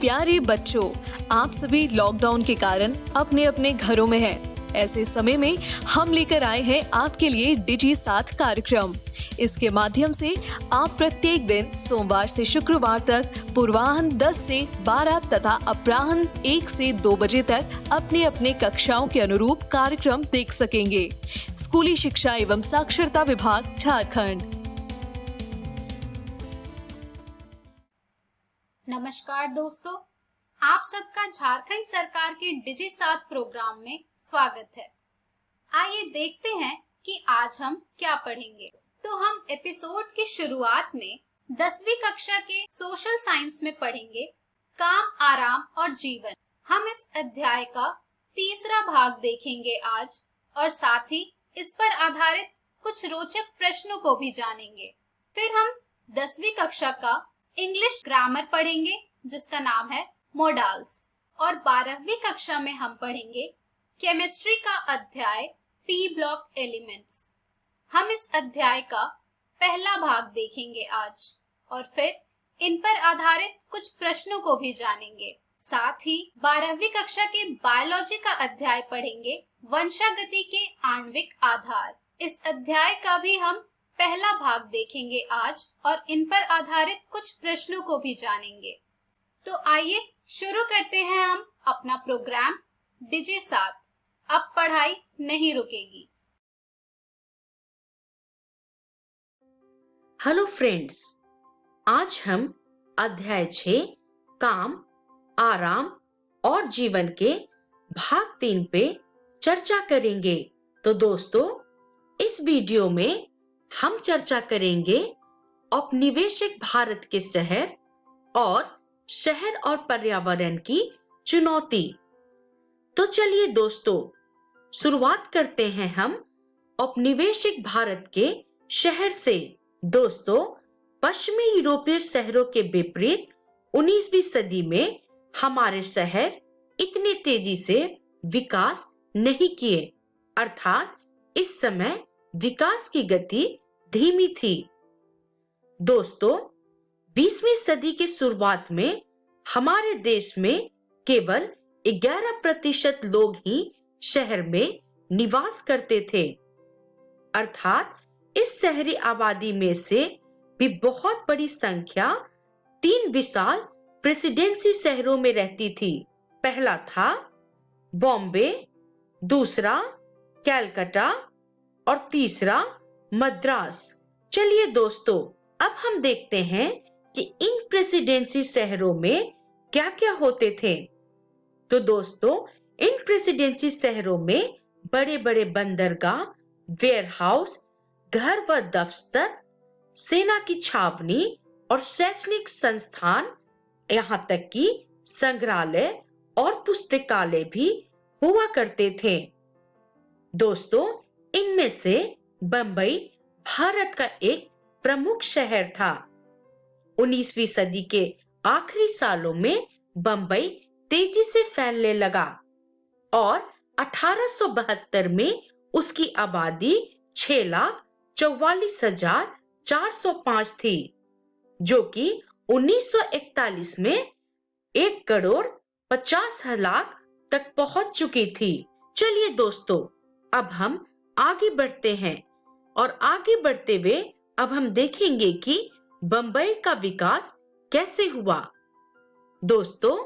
प्यारे बच्चों, आप सभी लॉकडाउन के कारण अपने अपने घरों में हैं। ऐसे समय में हम लेकर आए हैं आपके लिए डिजी साथ कार्यक्रम। इसके माध्यम से आप प्रत्येक दिन सोमवार से शुक्रवार तक पूर्वाह्न 10 से 12 तथा अपराह्न 1 से 2 बजे तक अपने अपने कक्षाओं के अनुरूप कार्यक्रम देख सकेंगे। स्कूली शिक्षा एवं साक्षरता विभाग, झारखंड। नमस्कार दोस्तों, आप सबका झारखंड सरकार के डिजी साथ प्रोग्राम में स्वागत है। आइए देखते हैं कि आज हम क्या पढ़ेंगे। तो हम एपिसोड की शुरुआत में 10वीं कक्षा के सोशल साइंस में पढ़ेंगे काम, आराम और जीवन। हम इस अध्याय का तीसरा भाग देखेंगे आज, और साथ ही इस पर आधारित कुछ रोचक प्रश्नों को भी जानेंगे। फिर हम 10वीं कक्षा का इंग्लिश ग्रामर पढ़ेंगे जिसका नाम है मोडाल्स, और 12वीं कक्षा में हम पढ़ेंगे केमिस्ट्री का अध्याय पी ब्लॉक एलिमेंट्स। हम इस अध्याय का पहला भाग देखेंगे आज, और फिर इन पर आधारित कुछ प्रश्नों को भी जानेंगे। साथ ही 12वीं कक्षा के बायोलॉजी का अध्याय पढ़ेंगे वंशागति के आणविक आधार। इस अध्याय का भी हम पहला भाग देखेंगे आज, और इन पर आधारित कुछ प्रश्नों को भी जानेंगे। तो आइए शुरू करते हैं हम अपना प्रोग्राम डिजी साथ। अब पढ़ाई नहीं रुकेगी। हेलो फ्रेंड्स, आज हम अध्याय 6 काम, आराम और जीवन के भाग 3 पे चर्चा करेंगे। तो दोस्तों, इस वीडियो में हम चर्चा करेंगे औपनिवेशिक भारत के शहर और पर्यावरण की चुनौती। तो चलिए दोस्तों, शुरुआत करते हैं हम औपनिवेशिक भारत के शहर से। दोस्तों, पश्चिमी यूरोपीय शहरों के विपरीत 19वीं सदी में हमारे शहर इतनी तेजी से विकास नहीं किए, अर्थात इस समय विकास की गति धीमी थी। दोस्तों, 20वीं सदी के शुरुआत में हमारे देश में केवल 11% लोग ही शहर में निवास करते थे, अर्थात इस शहरी आबादी में से भी बहुत बड़ी संख्या 3 विशाल प्रेसिडेंसी शहरों में रहती थी। पहला था बॉम्बे, दूसरा कैलकाटा और तीसरा मद्रास। चलिए दोस्तों, अब हम देखते हैं कि इन प्रेसिडेंसी शहरों में क्या क्या होते थे। तो दोस्तों, इन प्रेसिडेंसी शहरों में बड़े बड़े बंदरगाह, वेयरहाउस, घर व दफ्तर, सेना की छावनी और शैक्षणिक संस्थान, यहाँ तक कि संग्रहालय और पुस्तकालय भी हुआ करते थे। दोस्तों, इनमें से बंबई भारत का एक प्रमुख शहर था। 19वीं सदी के आखिरी सालों में बंबई तेजी से फैलने लगा और 1872 में उसकी आबादी 6,44,405 थी, जो कि 1941 में 1,50,00,000 तक पहुंच चुकी थी। चलिए दोस्तों, अब हम आगे बढ़ते हैं, और आगे बढ़ते हुए अब हम देखेंगे कि बंबई का विकास कैसे हुआ। दोस्तों,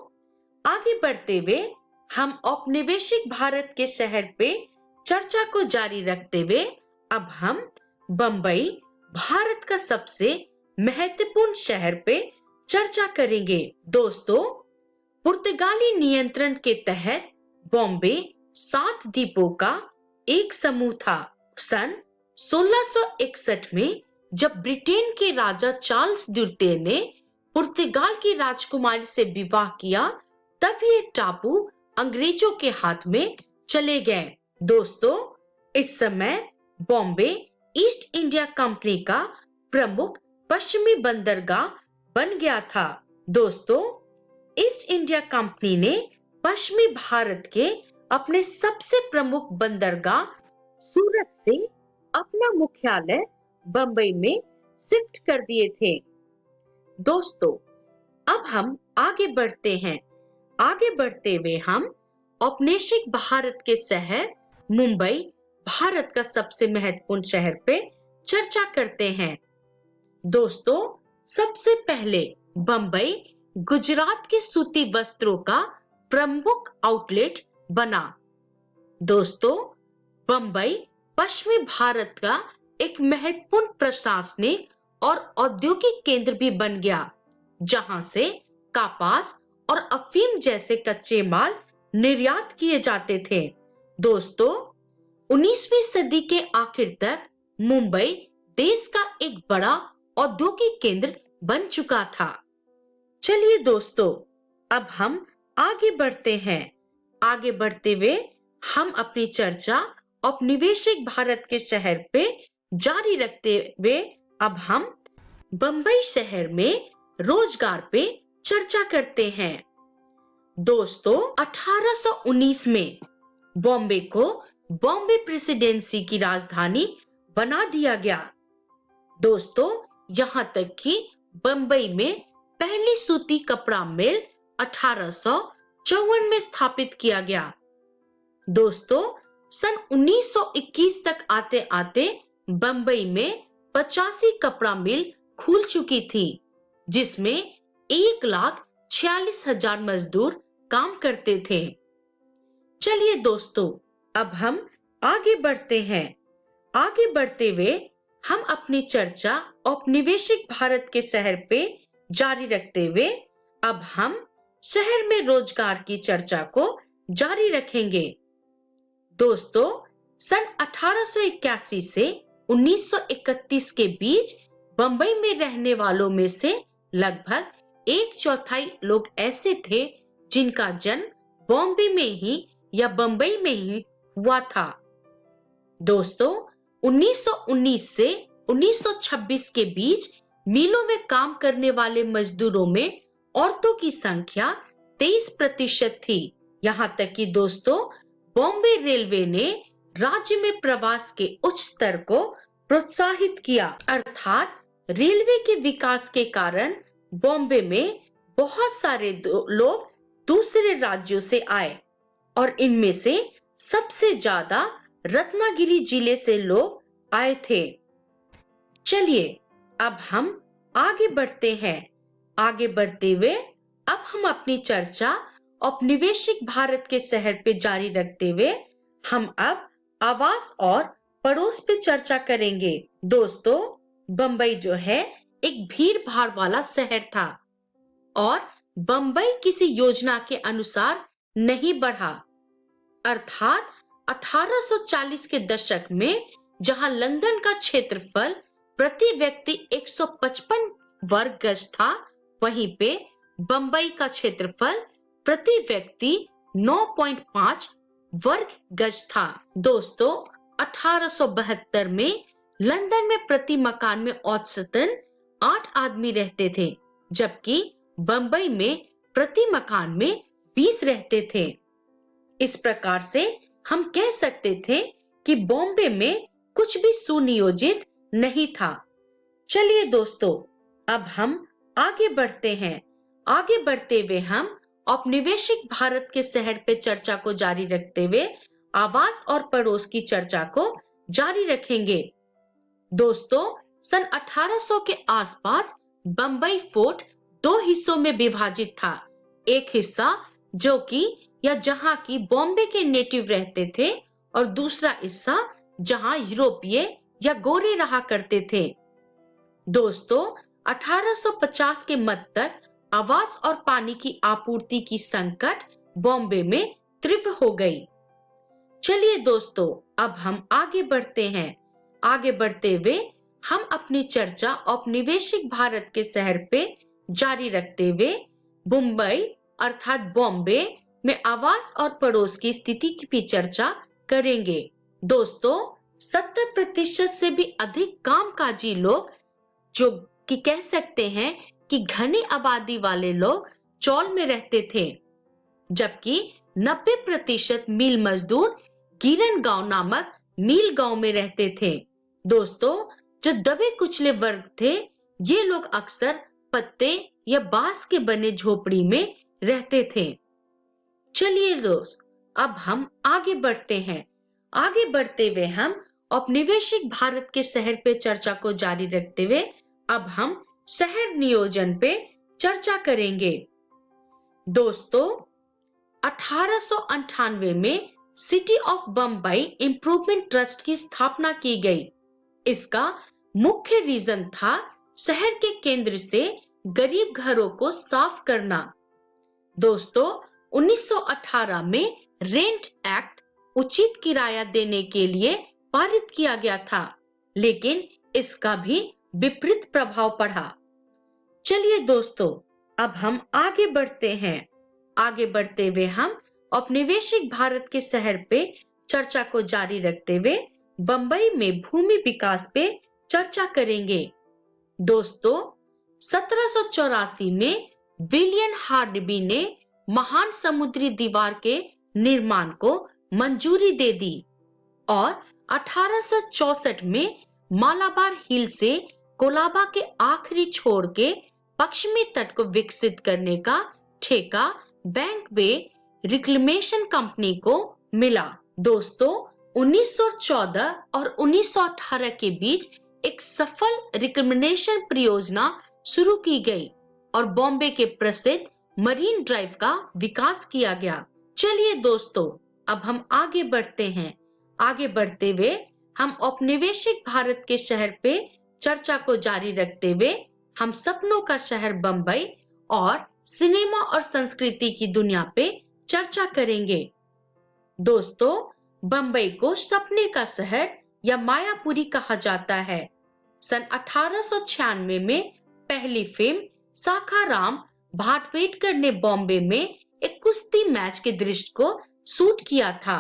आगे बढ़ते हुए हम औपनिवेशिक भारत के शहर पे चर्चा को जारी रखते हुए अब हम बंबई भारत का सबसे महत्वपूर्ण शहर पे चर्चा करेंगे। दोस्तों, पुर्तगाली नियंत्रण के तहत बॉम्बे 7 द्वीपों का एक समूह था। सन 1661 में जब ब्रिटेन के राजा चार्ल्स द्वितीय ने पुर्तगाल की राजकुमारी से विवाह किया, तब ये टापू अंग्रेजों के हाथ में चले गए। दोस्तों, इस समय बॉम्बे ईस्ट इंडिया कंपनी का प्रमुख पश्चिमी बंदरगाह बन गया था। दोस्तों, ईस्ट इंडिया कंपनी ने पश्चिमी भारत के अपने सबसे प्रमुख बंदरगाह सूरत से अपना मुख्यालय बंबई में शिफ्ट कर दिए थे। दोस्तों, अब हम आगे बढ़ते हैं। आगे बढ़ते हुए हम औपनिवेशिक भारत के शहर मुंबई, भारत का सबसे महत्वपूर्ण शहर पे चर्चा करते हैं। दोस्तों, सबसे पहले बंबई गुजरात के सूती वस्त्रों का प्रमुख आउटलेट बना। दोस्तों, बंबई पश्चिमी भारत का एक महत्वपूर्ण प्रशासनिक और औद्योगिक केंद्र भी बन गया, जहां से कपास और अफीम जैसे कच्चे माल निर्यात किए जाते थे। दोस्तों, 19वीं सदी के आखिर तक मुंबई देश का एक बड़ा औद्योगिक केंद्र बन चुका था। चलिए दोस्तों, अब हम आगे बढ़ते हैं। आगे बढ़ते हुए हम अपनी चर्चा औपनिवेशिक भारत के शहर पे जारी रखते हुए अब हम बंबई शहर में रोजगार पे चर्चा करते हैं। दोस्तों, 1819 में बॉम्बे को बॉम्बे प्रेसिडेंसी की राजधानी बना दिया गया। दोस्तों, यहाँ तक कि बंबई में पहली सूती कपड़ा मिल 1854 में स्थापित किया गया। दोस्तों, सन 1921 तक आते आते बंबई में 85 कपड़ा मिल खुल चुकी थी, जिसमें 1,46,000 मजदूर काम करते थे। चलिए दोस्तों, अब हम आगे बढ़ते हैं। आगे बढ़ते हुए हम अपनी चर्चा औपनिवेशिक भारत के शहर पे जारी रखते हुए अब हम शहर में रोजगार की चर्चा को जारी रखेंगे। दोस्तों, सन 1881 से 1931 के बीच बंबई में रहने वालों में से लगभग 1/4 लोग ऐसे थे जिनका जन्म बॉम्बे में ही या बंबई में ही हुआ था। दोस्तों, 1919 से 1926 के बीच मिलों में काम करने वाले मजदूरों में औरतों की संख्या 23% थी। यहाँ तक कि दोस्तों, बॉम्बे रेलवे ने राज्य में प्रवास के उच्च स्तर को प्रोत्साहित किया, अर्थात रेलवे के विकास के कारण बॉम्बे में बहुत सारे लोग दूसरे राज्यों से आए और इनमें से सबसे ज्यादा रत्नागिरी जिले से लोग आए थे। चलिए, अब हम आगे बढ़ते हैं। आगे बढ़ते हुए अब हम अपनी चर्चा औपनिवेशिक भारत के शहर पे जारी रखते हुए हम अब आवास और पड़ोस पे चर्चा करेंगे। दोस्तों, बंबई जो है एक भीड़ भाड़ वाला शहर था और बंबई किसी योजना के अनुसार नहीं बढ़ा, अर्थात 1840 के दशक में जहां लंदन का क्षेत्रफल प्रति व्यक्ति 155 वर्ग गज था, वहीं पे बंबई का क्षेत्रफल प्रति व्यक्ति 9.5 वर्ग गज था। दोस्तों, 1872 में लंदन में प्रति मकान में औसतन 8 आदमी रहते थे, जबकि बंबई में प्रति मकान में 20 रहते थे। इस प्रकार से हम कह सकते थे कि बॉम्बे में कुछ भी सुनियोजित नहीं था। चलिए दोस्तों, अब हम आगे बढ़ते हैं। आगे बढ़ते हुए हम औपनिवेशिक भारत के शहर पे चर्चा को जारी रखते हुए आवास और पड़ोस की चर्चा को जारी रखेंगे। दोस्तों, सन 1800 के आसपास बंबई फोर्ट 2 हिस्सों में विभाजित था। एक हिस्सा जो कि या जहां की बॉम्बे के नेटिव रहते थे और दूसरा हिस्सा जहां यूरोपीय या गोरे रहा करते थे। दोस्तों, 1850 के मध्य तक आवास और पानी की आपूर्ति की संकट बॉम्बे में तीव्र हो गई। चलिए दोस्तों, अब हम आगे बढ़ते हैं। आगे बढ़ते हुए हम अपनी चर्चा औपनिवेशिक भारत के शहर पे जारी रखते हुए मुंबई अर्थात बॉम्बे में आवास और पड़ोस की स्थिति की भी चर्चा करेंगे। दोस्तों, 70% से भी अधिक कामकाजी लोग, जो कि कह सकते हैं कि घनी आबादी वाले लोग, चौल में रहते थे, जबकि 90% मिल मजदूर गिरन गांव नामक मिल गांव में रहते थे। दोस्तों, जो दबे कुचले वर्ग थे, ये लोग अक्सर पत्ते या बांस के बने झोपड़ी में रहते थे। चलिए दोस्त, अब हम आगे बढ़ते हैं। आगे बढ़ते हुए हम औपनिवेशिक भारत के शहर पे चर्चा को जारी रखते हुए अब हम शहर नियोजन पे चर्चा करेंगे। दोस्तों, 1898 में city of Bombay improvement trust की स्थापना की गई। इसका मुख्य रीजन था शहर के केंद्र से गरीब घरों को साफ करना। दोस्तों, 1918 में रेंट एक्ट उचित किराया देने के लिए पारित किया गया था, लेकिन इसका भी विपरीत प्रभाव पड़ा। चलिए दोस्तों, अब हम आगे बढ़ते हैं। आगे बढ़ते हुए हम औपनिवेशिक भारत के शहर पे चर्चा को जारी रखते हुए बंबई में भूमि विकास पे चर्चा करेंगे। दोस्तों, 1784 में विलियम हार्डबी ने महान समुद्री दीवार के निर्माण को मंजूरी दे दी और 1864 में मालाबार हिल से कोलाबा के आखिरी छोर के पश्चिमी तट को विकसित करने का ठेका बैंक वे रिक्लेमेशन कंपनी को मिला। दोस्तों, 1914 और 1918 के बीच एक सफल रिक्लेमेशन परियोजना शुरू की गई और बॉम्बे के प्रसिद्ध मरीन ड्राइव का विकास किया गया। चलिए दोस्तों, अब हम आगे बढ़ते हैं। आगे बढ़ते हुए हम औपनिवेशिक भारत के शहर पे चर्चा को जारी रखते हुए हम सपनों का शहर बंबई और सिनेमा और संस्कृति की दुनिया पे चर्चा करेंगे। दोस्तों, बंबई को सपने का शहर या मायापुरी कहा जाता है। सन 1896 में पहली फिल्म साखाराम भाटवेडकर ने बॉम्बे में एक कुश्ती मैच के दृश्य को शूट किया था।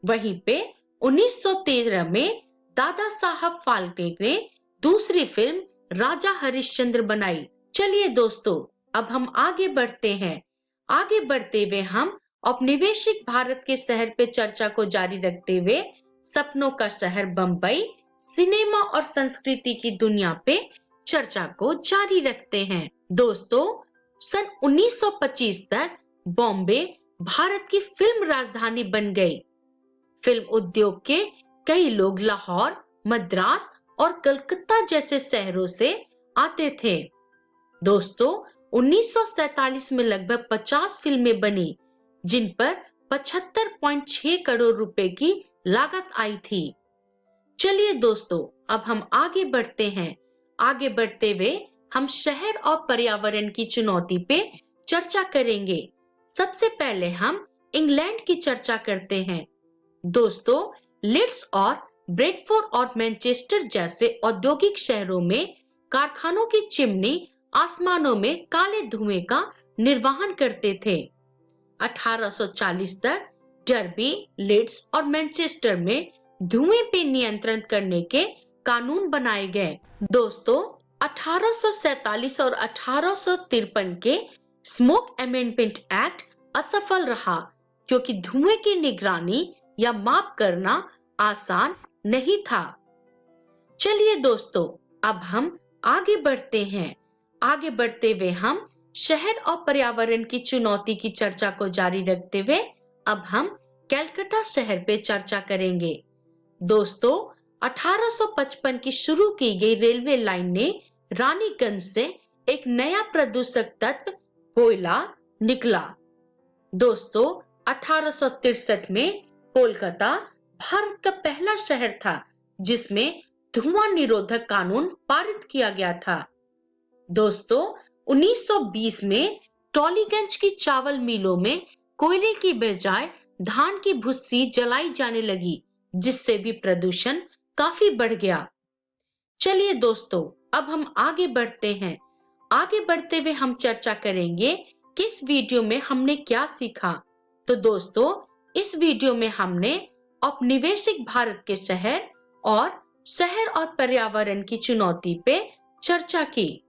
वहीं पे 1913 में दादा साहब फाल्के ने दूसरी फिल्म राजा हरिश्चंद्र बनाई। चलिए दोस्तों, अब हम आगे बढ़ते हैं। आगे बढ़ते हुए हम औपनिवेशिक भारत के शहर पे चर्चा को जारी रखते हुए सपनों का शहर बंबई, सिनेमा और संस्कृति की दुनिया पे चर्चा को जारी रखते हैं। दोस्तों, सन 1925 तक बॉम्बे भारत की फिल्म राजधानी बन गई। फिल्म उद्योग के कई लोग लाहौर, मद्रास और कलकत्ता जैसे शहरों से आते थे। दोस्तों, 1947 में लगभग 50 फिल्में बनी, जिन पर 75.6 करोड़ रुपए की लागत आई थी। चलिए दोस्तों, अब हम आगे बढ़ते हैं। आगे बढ़ते हुए हम शहर और पर्यावरण की चुनौती पे चर्चा करेंगे। सबसे पहले हम इंग्लैंड की चर्चा करते हैं। दोस्तों, लीड्स और ब्रेडफोर्ड और मैनचेस्टर जैसे औद्योगिक शहरों में कारखानों की चिमनी आसमानों में काले धुएं का निर्वहन करते थे। 1840 तक डर्बी, लीड्स और मैनचेस्टर में धुएं पे नियंत्रण करने के कानून बनाए गए। दोस्तों, 1847 और 1853 के स्मोक अमेंडमेंट एक्ट असफल रहा क्योंकि धुएं की निगरानी या माप करना आसान नहीं था। चलिए दोस्तों, अब हम आगे बढ़ते हैं। आगे बढ़ते हुए हम शहर और पर्यावरण की चुनौती की चर्चा को जारी रखते हुए अब हम कलकत्ता शहर पे चर्चा करेंगे। दोस्तों, 1855 की शुरू की गई रेलवे लाइन ने रानीगंज से एक नया प्रदूषक तत्व कोयला निकला। दोस्तों, 1863 में कोलकाता भारत का पहला शहर था जिसमें धुआं निरोधक कानून पारित किया गया था। दोस्तों, 1920 में टॉलीगंज की चावल मिलों में कोयले की बजाय धान की भुस्सी जलाई जाने लगी, जिससे भी प्रदूषण काफी बढ़ गया। चलिए दोस्तों, अब हम आगे बढ़ते हैं। आगे बढ़ते हुए हम चर्चा करेंगे कि इस वीडियो में हमने क्या सीखा। तो दोस्तों, इस वीडियो में हमने औपनिवेशिक भारत के शहर और पर्यावरण की चुनौती पे चर्चा की।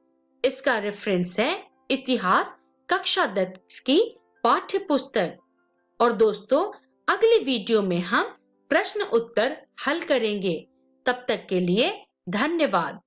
इसका रेफरेंस है इतिहास कक्षा 10 की पाठ्य पुस्तक। और दोस्तों, अगली वीडियो में हम प्रश्न उत्तर हल करेंगे। तब तक के लिए धन्यवाद।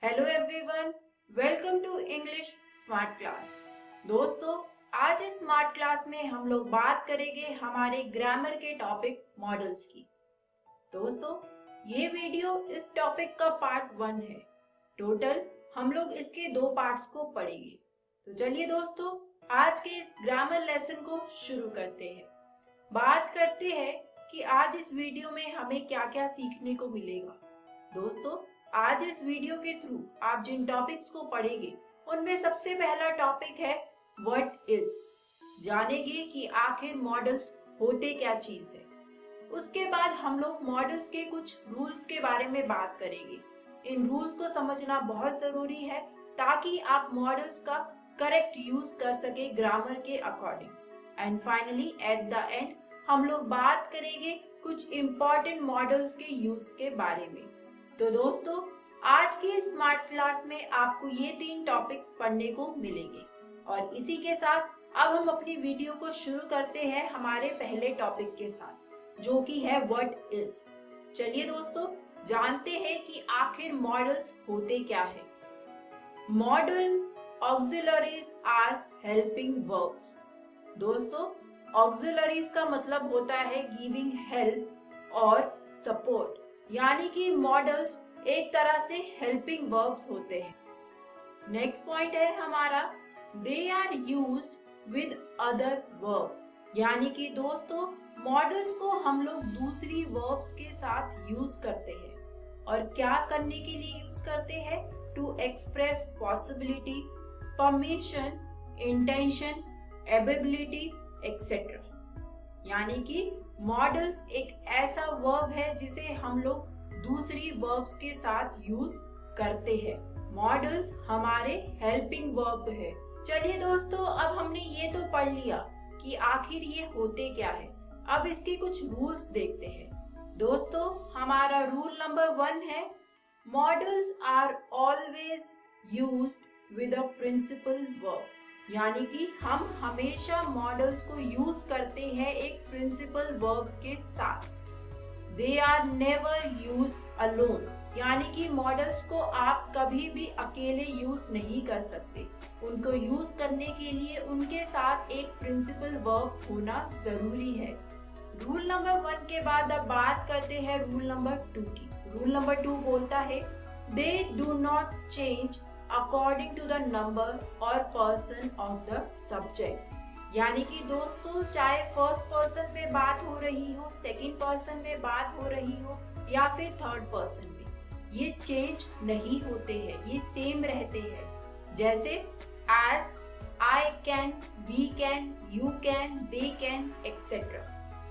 Hello everyone, welcome to English smart class. दोस्तों, आज इस स्मार्ट क्लास में हम लोग बात करेंगे हमारे ग्रामर के टॉपिक मॉडल्स की। दोस्तों, ये वीडियो इस टॉपिक का पार्ट 1 है। टोटल हम लोग इसके 2 पार्ट्स को पढ़ेंगे। तो चलिए दोस्तों, आज के इस ग्रामर लेसन को शुरू करते हैं। बात करते हैं कि आज इस वीडियो में हमें क्या क्या सीखने को मिलेगा। दोस्तों, आज इस वीडियो के थ्रू आप जिन टॉपिक्स को पढ़ेंगे उनमें सबसे पहला टॉपिक है व्हाट इज। जानेंगे कि आखिर मॉडल्स होते क्या चीज है। उसके बाद हम लोग मॉडल्स के कुछ रूल्स के बारे में बात करेंगे। इन रूल्स को समझना बहुत जरूरी है ताकि आप मॉडल्स का करेक्ट यूज कर सके ग्रामर के according. And finally at the end हम लोग बात करेंगे कुछ इम्पोर्टेंट मॉडल्स के यूज के बारे में। तो दोस्तों, आज की स्मार्ट क्लास में आपको ये 3 टॉपिक्स पढ़ने को मिलेंगे और इसी के साथ अब हम अपनी वीडियो को शुरू करते हैं हमारे पहले टॉपिक के साथ, जो कि है व्हाट इज। चलिए दोस्तों, जानते हैं कि आखिर मॉडल्स होते क्या है। Modal auxiliaries are helping verbs. दोस्तों, ऑक्सिलरीज का मतलब होता है गिविंग हेल्प और सपोर्ट, यानी कि मॉडल्स एक तरह से हेल्पिंग वर्ब्स होते हैं। नेक्स्ट पॉइंट है हमारा they are used with other verbs, यानी कि दोस्तों मॉडल्स को हम लोग दूसरी वर्ब्स के साथ यूज करते हैं। और क्या करने के लिए यूज करते हैं? To express possibility, permission, intention, ability etcetera. यानी कि मॉडल्स एक ऐसा वर्ब है जिसे हम लोग दूसरी वर्ब्स के साथ यूज करते हैं। मॉडल्स हमारे हेल्पिंग वर्ब है। चलिए दोस्तों, अब हमने ये तो पढ़ लिया कि आखिर ये होते क्या है। अब इसके कुछ रूल्स देखते हैं। दोस्तों, हमारा रूल नंबर 1 है modals are always used with a principal verb, यानी कि हम हमेशा मॉडल्स को यूज करते हैं एक प्रिंसिपल वर्ब के साथ। They are never use alone, यानी कि मॉडल्स को आप कभी भी अकेले यूज नहीं कर सकते। उनको यूज करने के लिए उनके साथ एक प्रिंसिपल वर्ब होना जरूरी है। रूल नंबर 1 के बाद अब बात करते हैं रूल नंबर 2 की। रूल नंबर 2 बोलता है they do not change according to the number और पर्सन ऑफ द सब्जेक्ट। यानी कि दोस्तों, चाहे फर्स्ट पर्सन में बात हो रही हो, सेकंड पर्सन में बात हो रही हो या फिर थर्ड पर्सन में, ये चेंज नहीं होते हैं, ये सेम रहते हैं। जैसे as, I can, we can, you can, they can etcetera.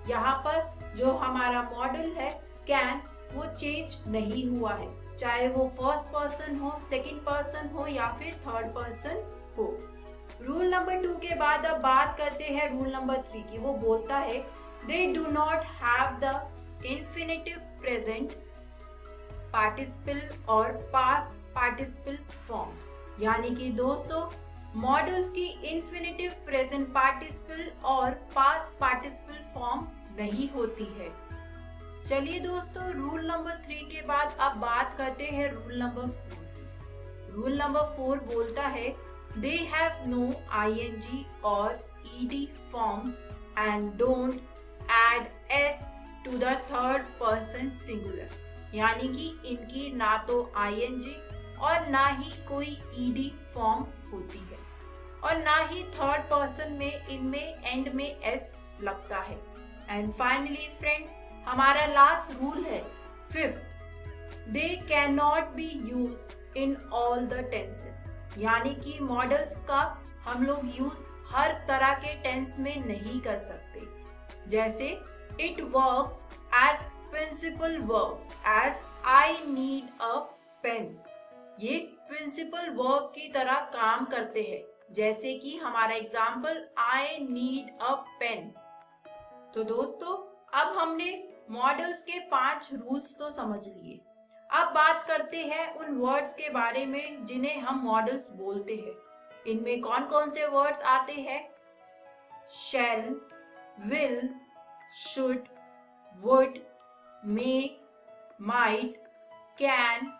यहाँ पर जो हमारा मॉडल है कैन, वो चेंज नहीं हुआ है, चाहे वो फर्स्ट पर्सन हो, सेकंड पर्सन हो या फिर थर्ड पर्सन हो। रूल नंबर 2 के बाद अब बात करते हैं रूल नंबर 3 की। वो बोलता है they do not have the infinitive present participle और पास्ट पार्टिसिपल फॉर्म्स। यानी कि दोस्तों, मॉडल्स की इंफिनिटिव प्रेजेंट पार्टिसिपल और पास्ट पार्टिसिपल फॉर्म नहीं होती है। चलिए दोस्तों, रूल नंबर 3 के बाद अब बात करते हैं रूल नंबर 4। रूल नंबर 4 बोलता है दे हैव नो ing और ed forms and don't add s to the third person singular. यानी कि इनकी ना तो ing और ना ही कोई ed फॉर्म होती है और ना ही थर्ड पर्सन में इनमें एंड में s लगता है। एंड फाइनली फ्रेंड्स, हमारा लास्ट रूल है 5th, they can not be use in all the tenses. यानी कि मॉडल्स का हम लोग यूज हर तरह के टेंस में नहीं कर सकते। जैसे it works as principal verb as I need a pen. ये प्रिंसिपल वर्ब की तरह काम करते हैं, जैसे कि हमारा example I need a pen. तो दोस्तों, अब हमने मॉडल्स के 5 रूल्स तो समझ लिए। अब बात करते हैं उन वर्ड्स के बारे में जिन्हें हम मॉडल्स बोलते हैं। इनमें कौन कौन से वर्ड्स आते हैं? Shall, will, should, would, may, might, can,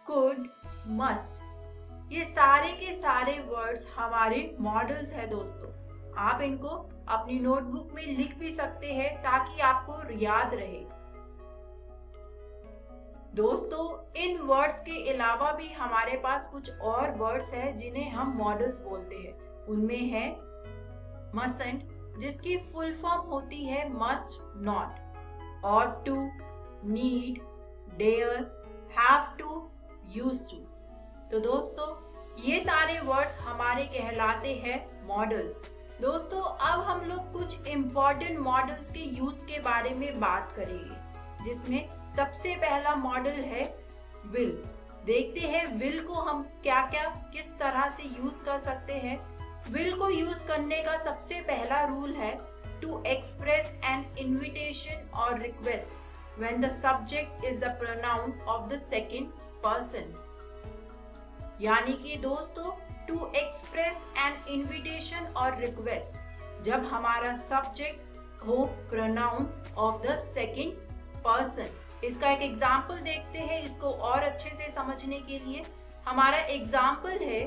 could, must. ये सारे के सारे वर्ड्स हमारे मॉडल्स है दोस्तों। आप इनको अपनी नोटबुक में लिख भी सकते हैं ताकि आपको याद रहे। दोस्तों, इन वर्ड्स के अलावा भी हमारे पास कुछ और वर्ड्स हैं जिन्हें हम मॉडल्स बोलते हैं। उनमें है मस्टंट, जिसकी फुल फॉर्म होती है must not, ought to, need, dare, have to, used to। तो दोस्तों, ये सारे वर्ड्स हमारे कहलाते हैं मॉडल्स। दोस्तों, अब हम लोग कुछ इम्पोर्टेंट मॉडल्स के यूज के बारे में बात करेंगे, जिसमें सबसे पहला मॉडल है विल। देखते हैं विल को हम क्या क्या किस तरह से यूज कर सकते हैं। विल को यूज करने का सबसे पहला रूल है to express an invitation or request when the subject is the pronoun of the second person। यानी कि दोस्तों, to express an invitation or request, जब हमारा subject हो pronoun of the second person। इसका एक एग्जाम्पल देखते हैं इसको और अच्छे से समझने के लिए। हमारा एग्जाम्पल है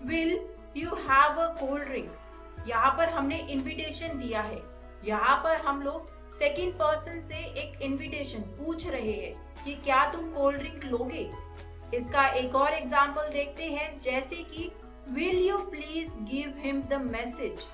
will you have a cold drink। यहाँ पर हमने इनविटेशन दिया है। यहाँ पर हम लोग सेकंड पर्सन से एक इनविटेशन पूछ रहे हैं कि क्या तुम कोल्ड ड्रिंक लोगे। इसका एक और एग्जाम्पल देखते हैं, जैसे कि will you please give him the message।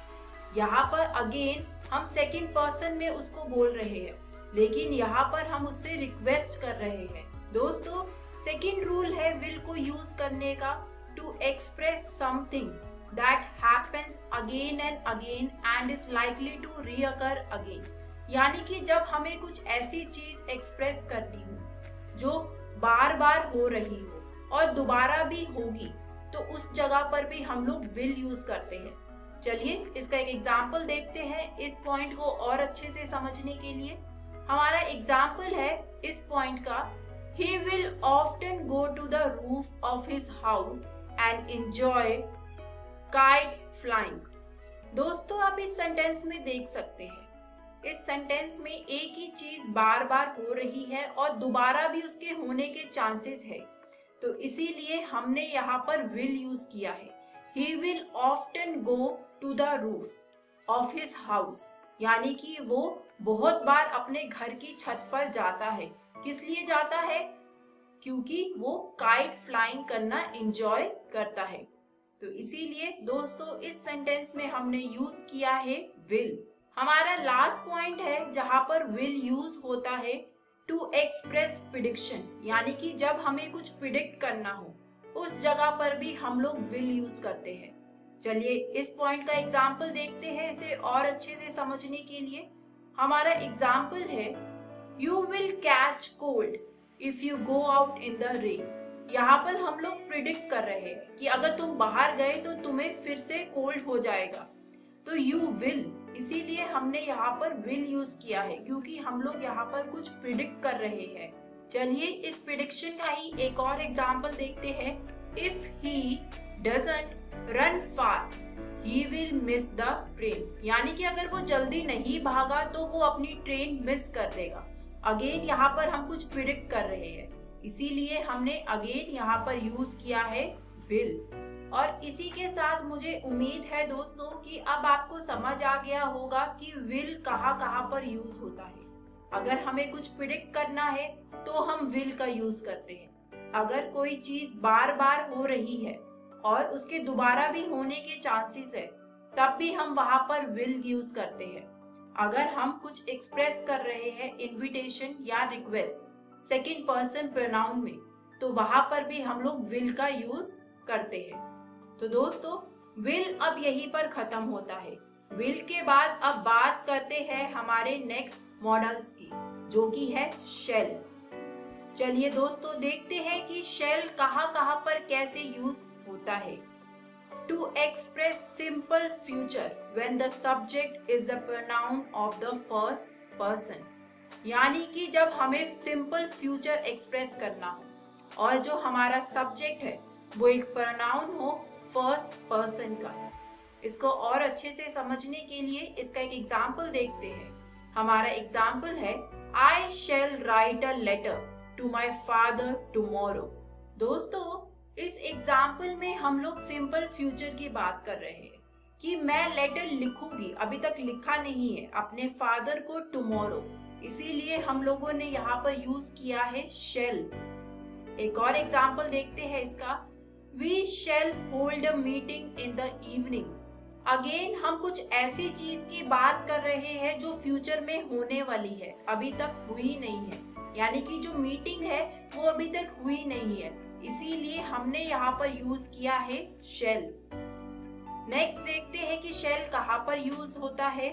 यहाँ पर अगेन हम सेकंड पर्सन में उसको बोल रहे हैं, लेकिन यहाँ पर हम उससे रिक्वेस्ट कर रहे हैं। दोस्तों, सेकंड रूल है विल को यूज करने का to express something that happens again and again and is likely to reoccur again। यानी कि जब हमें कुछ ऐसी चीज एक्सप्रेस करनी हो जो बार बार हो रही हो और दोबारा भी होगी, तो उस जगह पर भी हम लोग विल यूज करते हैं। चलिए इसका एक एग्जाम्पल देखते हैं इस पॉइंट को और अच्छे से समझने के लिए। हमारा एग्जाम्पल है इस पॉइंट का, he will often go to the roof of his house and enjoy kite flying। दोस्तों, आप इस सेंटेंस में देख सकते हैं, इस सेंटेंस में एक ही चीज बार बार हो रही है और दोबारा भी उसके होने के चांसेस है, तो इसीलिए हमने यहाँ पर विल यूज किया है। He will often go to the roof of his house, यानी कि वो बहुत बार अपने घर की छत पर जाता है। किस लिए जाता है? क्योंकि वो काइट फ्लाइंग करना एंजॉय करता है। तो इसीलिए दोस्तों इस सेंटेंस में हमने यूज किया है विल। हमारा लास्ट पॉइंट है जहां पर विल यूज होता है टू एक्सप्रेस प्रिडिक्शन, यानी कि जब हमें कुछ प्रिडिक्ट करना हो उस जगह पर भी हम लोग विल यूज करते हैं। चलिए इस पॉइंट का एग्जाम्पल देखते हैं इसे और अच्छे से समझने के लिए। हमारा एग्जाम्पल है you will catch cold if you go out in the rain. यहाँ पर हम लोग प्रिडिक्ट कर रहे हैं कि अगर तुम बाहर गए तो तुम्हें फिर से कोल्ड हो जाएगा, तो यू विल, इसीलिए हमने यहाँ पर विल यूज किया है क्योंकि हम लोग यहाँ पर कुछ प्रिडिक्ट कर रहे हैं। चलिए इस प्रिडिक्शन का ही एक और एग्जाम्पल देखते हैं। If he doesn't run fast he will miss the train, यानी कि अगर वो जल्दी नहीं भागा तो वो अपनी ट्रेन मिस कर देगा। अगेन यहाँ पर हम कुछ प्रिडिक्ट कर रहे हैं, इसीलिए हमने अगेन यहाँ पर यूज किया है विल। और इसी के साथ मुझे उम्मीद है दोस्तों कि अब आपको समझ आ गया होगा कि विल कहाँ कहाँ पर यूज होता है। अगर हमें कुछ प्रिडिक्ट करना है तो हम विल का यूज करते हैं। अगर कोई चीज बार बार हो रही है और उसके दोबारा भी होने के चांसेस है, तब भी हम वहां पर विल यूज करते हैं। अगर हम कुछ एक्सप्रेस कर रहे हैं इनविटेशन या रिक्वेस्ट सेकंड पर्सन प्रोनाउन में, तो वहां पर भी हम लोग विल का यूज करते हैं। तो दोस्तों विल अब यहीं पर खत्म होता है। विल के बाद अब बात करते हैं हमारे नेक्स्ट मॉडल्स की, जो कि है शेल। चलिए दोस्तों देखते हैं कि शेल कहाँ कहाँ पर कैसे यूज होता है। To express simple future when the subject is the pronoun of the first person, यानी कि जब हमें सिंपल फ्यूचर एक्सप्रेस करना हो और जो हमारा सब्जेक्ट है वो एक प्रोनाउन हो फर्स्ट पर्सन का। इसको और अच्छे से समझने के लिए इसका एक एग्जाम्पल देखते हैं। हमारा एग्जाम्पल है I shall write a letter to my father tomorrow. दोस्तों इस एग्जाम्पल में हम लोग सिंपल फ्यूचर की बात कर रहे हैं कि मैं लेटर लिखूंगी, अभी तक लिखा नहीं है, अपने फादर को टुमारो, इसीलिए हम लोगों ने यहाँ पर यूज किया है शेल। एक और एग्जाम्पल देखते हैं इसका, we shall hold a meeting in the evening. Again हम कुछ ऐसी चीज की बात कर रहे हैं जो फ्यूचर में होने वाली है, अभी तक हुई नहीं है, यानी कि जो मीटिंग है वो अभी तक हुई नहीं है, इसीलिए हमने यहाँ पर यूज किया है शेल। नेक्स्ट देखते हैं कि शेल कहाँ पर यूज होता है,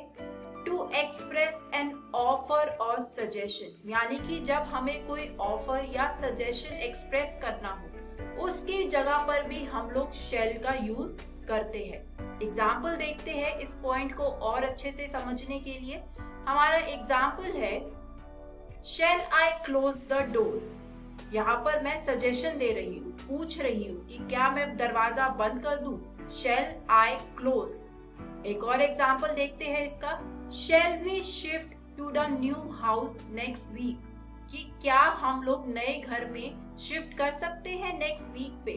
टू एक्सप्रेस एन ऑफर और सजेशन, यानी कि जब हमें कोई ऑफर या सजेशन एक्सप्रेस करना हो उसकी जगह पर भी हम लोग शेल का यूज करते हैं। एग्जाम्पल देखते हैं इस पॉइंट को और अच्छे से समझने के लिए। हमारा एग्जाम्पल है, shall I close the door. यहाँ पर मैं सजेशन दे रही हूँ, पूछ रही हूँ कि क्या मैं दरवाजा बंद कर दूं, शेल आई क्लोज। एक और एग्जाम्पल देखते हैं इसका, shall we shift to the new house next week, कि क्या हम लोग नए घर में शिफ्ट कर सकते हैं नेक्स्ट वीक पे।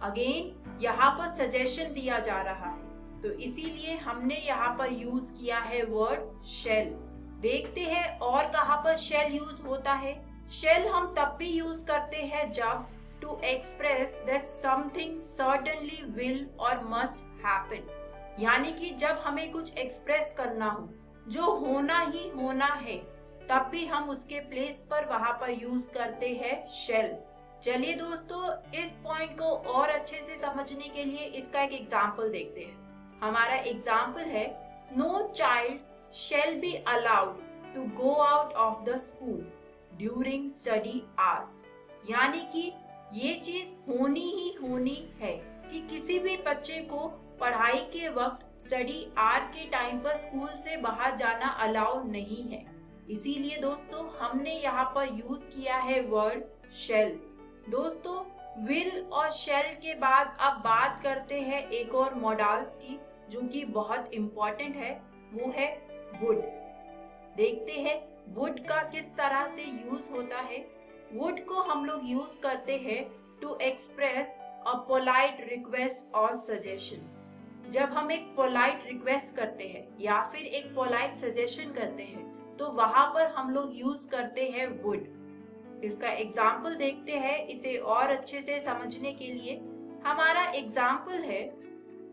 अगेन यहाँ पर सजेशन दिया जा रहा है, तो इसीलिए हमने यहाँ पर यूज किया है वर्ड शेल। देखते हैं और कहाँ पर शेल यूज होता है। शेल हम तब भी यूज करते हैं जब to express that something certainly will और मस्ट हैपन, यानी कि जब हमें कुछ एक्सप्रेस करना हो जो होना ही होना है, तब भी हम उसके प्लेस पर वहां पर यूज करते हैं शेल। चलिए दोस्तों, इस पॉइंट को और अच्छे से समझने के लिए इसका एक एग्जाम्पल देखते हैं। हमारा एग्जाम्पल है, no child shall be allowed to go out of the school during study hours, यानी कि ये चीज होनी ही होनी है कि किसी भी बच्चे को पढ़ाई के वक्त स्टडी आवर के टाइम पर स्कूल से बाहर जाना अलाउ नहीं है। इसीलिए दोस्तों हमने यहाँ पर यूज किया है वर्ड शेल। दोस्तों विल और शेल के बाद अब बात करते हैं एक और मॉडल्स की जो कि बहुत इम्पोर्टेंट है, वो है वुड। देखते हैं वुड का किस तरह से यूज होता है। वुड को हम लोग यूज करते हैं to express a polite request और सजेशन। जब हम एक पोलाइट रिक्वेस्ट करते हैं या फिर एक पोलाइट सजेशन करते हैं तो वहां पर हम लोग यूज करते हैं वुड। इसका एग्जाम्पल देखते हैं इसे और अच्छे से समझने के लिए। हमारा एग्जाम्पल है,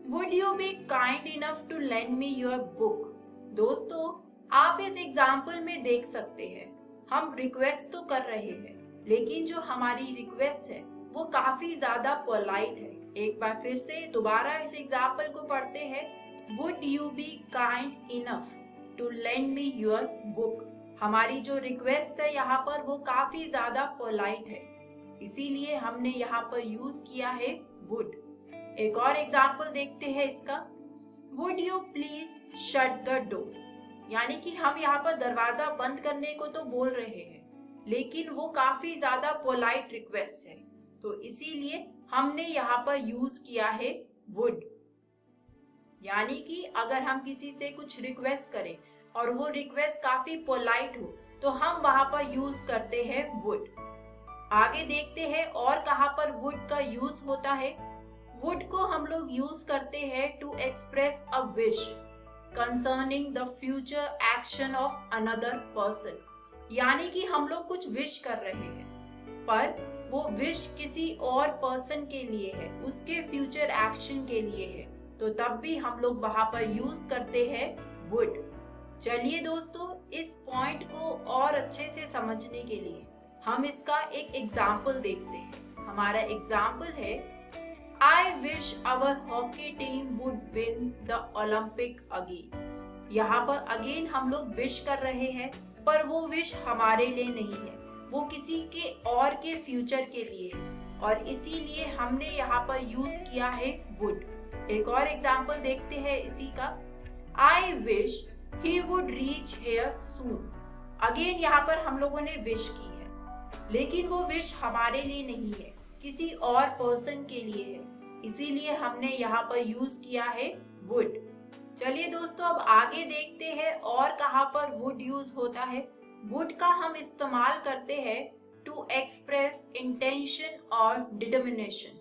would you be kind enough to lend me your book. दोस्तों आप इस एग्जाम्पल में देख सकते हैं हम रिक्वेस्ट तो कर रहे हैं, लेकिन जो हमारी रिक्वेस्ट है वो काफी ज्यादा पोलाइट है। एक बार फिर से दोबारा इस एग्जाम्पल को पढ़ते हैं, would you be kind enough to lend me your book. हमारी जो रिक्वेस्ट है यहाँ पर वो काफी ज्यादा पोलाइट है, इसीलिए हमने यहाँ पर यूज किया है वुड। एक और एग्जाम्पल देखते हैं इसका, would you please shut the door, यानी कि हम यहाँ पर दरवाजा बंद करने को तो बोल रहे हैं लेकिन वो काफी ज्यादा पोलाइट रिक्वेस्ट है, तो इसीलिए हमने यहाँ पर यूज किया है वुड। यानी कि अगर हम किसी से कुछ रिक्वेस्ट करें और वो रिक्वेस्ट काफी पोलाइट हो तो हम वहां पर यूज करते हैं वुड। आगे देखते हैं और कहां पर वुड का यूज होता है। वुड को हम लोग यूज करते हैं to express a wish concerning the future action of another person, यानी कि हम लोग कुछ विश कर रहे हैं पर वो विश किसी और पर्सन के लिए है, उसके फ्यूचर एक्शन के लिए है, तो तब भी हम लोग वहां पर यूज करते हैं वुड। चलिए दोस्तों इस पॉइंट को और अच्छे से समझने के लिए हम इसका एक एग्जाम्पल देखते हैं। हमारा एग्जाम्पल है, I wish our hockey team would win the Olympic again। यहाँ पर अगेन हम लोग विश कर रहे हैं पर वो विश हमारे लिए नहीं है, वो किसी के और के फ्यूचर के लिए है और इसीलिए हमने यहाँ पर यूज किया है वुड। एक और एग्जाम्पल देखते हैं इसी का, I wish he would reach here soon। Again यहाँ पर हम लोगों ने विश की है लेकिन वो विश हमारे लिए नहीं है, किसी और पर्सन के लिए है, इसीलिए हमने यहाँ पर यूज किया है वुड। चलिए दोस्तों अब आगे देखते हैं और कहाँ पर वुड यूज होता है। वुड का हम इस्तेमाल करते हैं टू एक्सप्रेस इंटेंशन और डिटर्मिनेशन,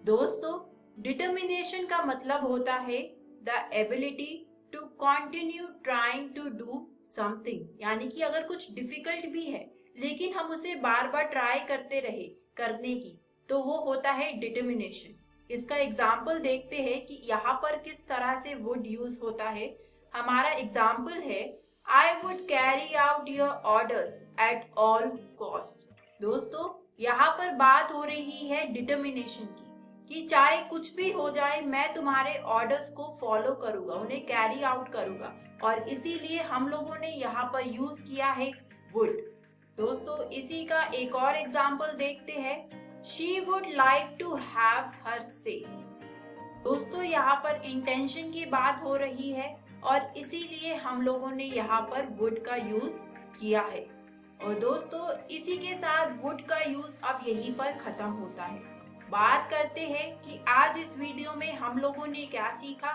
दोस्तों, डिटर्मिनेशन का मतलब होता है the ability to continue trying to do something, यानी कि अगर कुछ डिफिकल्ट भी है लेकिन हम उसे बार बार ट्राई करते रहे करने की, तो वो होता है डिटर्मिनेशन। इसका एग्जाम्पल देखते हैं कि यहाँ पर किस तरह से वुड यूज होता है। हमारा एग्जाम्पल है I would carry out your orders at all cost. दोस्तों, यहाँ पर बात हो रही है डिटर्मिनेशन की कि चाहे कुछ भी हो जाए मैं तुम्हारे ऑर्डर्स को फॉलो करूंगा, उन्हें कैरी आउट करूंगा, और इसीलिए हम लोगों ने यहाँ पर यूज किया है वुड। दोस्तों, इसी का एक और एग्जाम्पल देखते हैं, she would like to have her say. दोस्तों, यहाँ पर इंटेंशन की बात हो रही है और इसीलिए हम लोगों ने यहाँ पर वुड का यूज किया है। और दोस्तों, इसी के साथ वुड का यूज अब यहीं पर खत्म होता है। बात करते हैं कि आज इस वीडियो में हम लोगों ने क्या सीखा।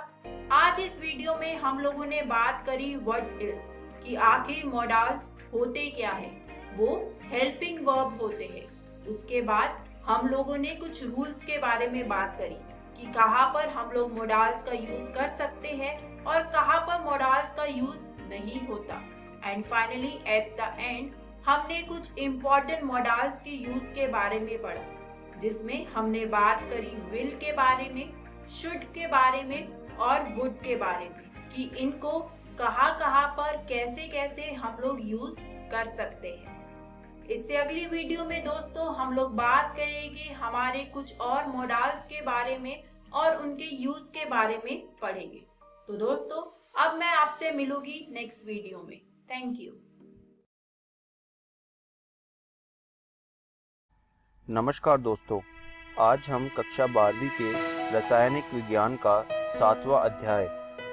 आज इस वीडियो में हम लोगों ने बात करी व्हाट इज, कि आखिर मॉडल्स होते क्या है। वो हेल्पिंग वर्ब होते हैं। उसके बाद हम लोगों ने कुछ रूल्स के बारे में बात करी कि कहाँ पर हम लोग मॉडल्स का यूज कर सकते हैं और कहाँ पर मॉडल्स का यूज नहीं होता। And finally at the end हमने कुछ इम्पोर्टेंट मॉडल्स के यूज के बारे में पढ़ा, जिसमें हमने बात करी विल के बारे में, शुड के बारे में और वुड के बारे में, कि इनको कहाँ पर कैसे कैसे हम लोग यूज कर सकते हैं। इससे अगली वीडियो में दोस्तों हम लोग बात करेंगे हमारे कुछ और मॉडल्स के बारे में और उनके यूज के बारे में पढ़ेंगे। तो दोस्तों, अब मैं आपसे मिलूंगी नेक्स्ट वीडियो में। Thank you. नमस्कार दोस्तों, आज हम कक्षा 12वीं के रासायनिक विज्ञान का 7वां अध्याय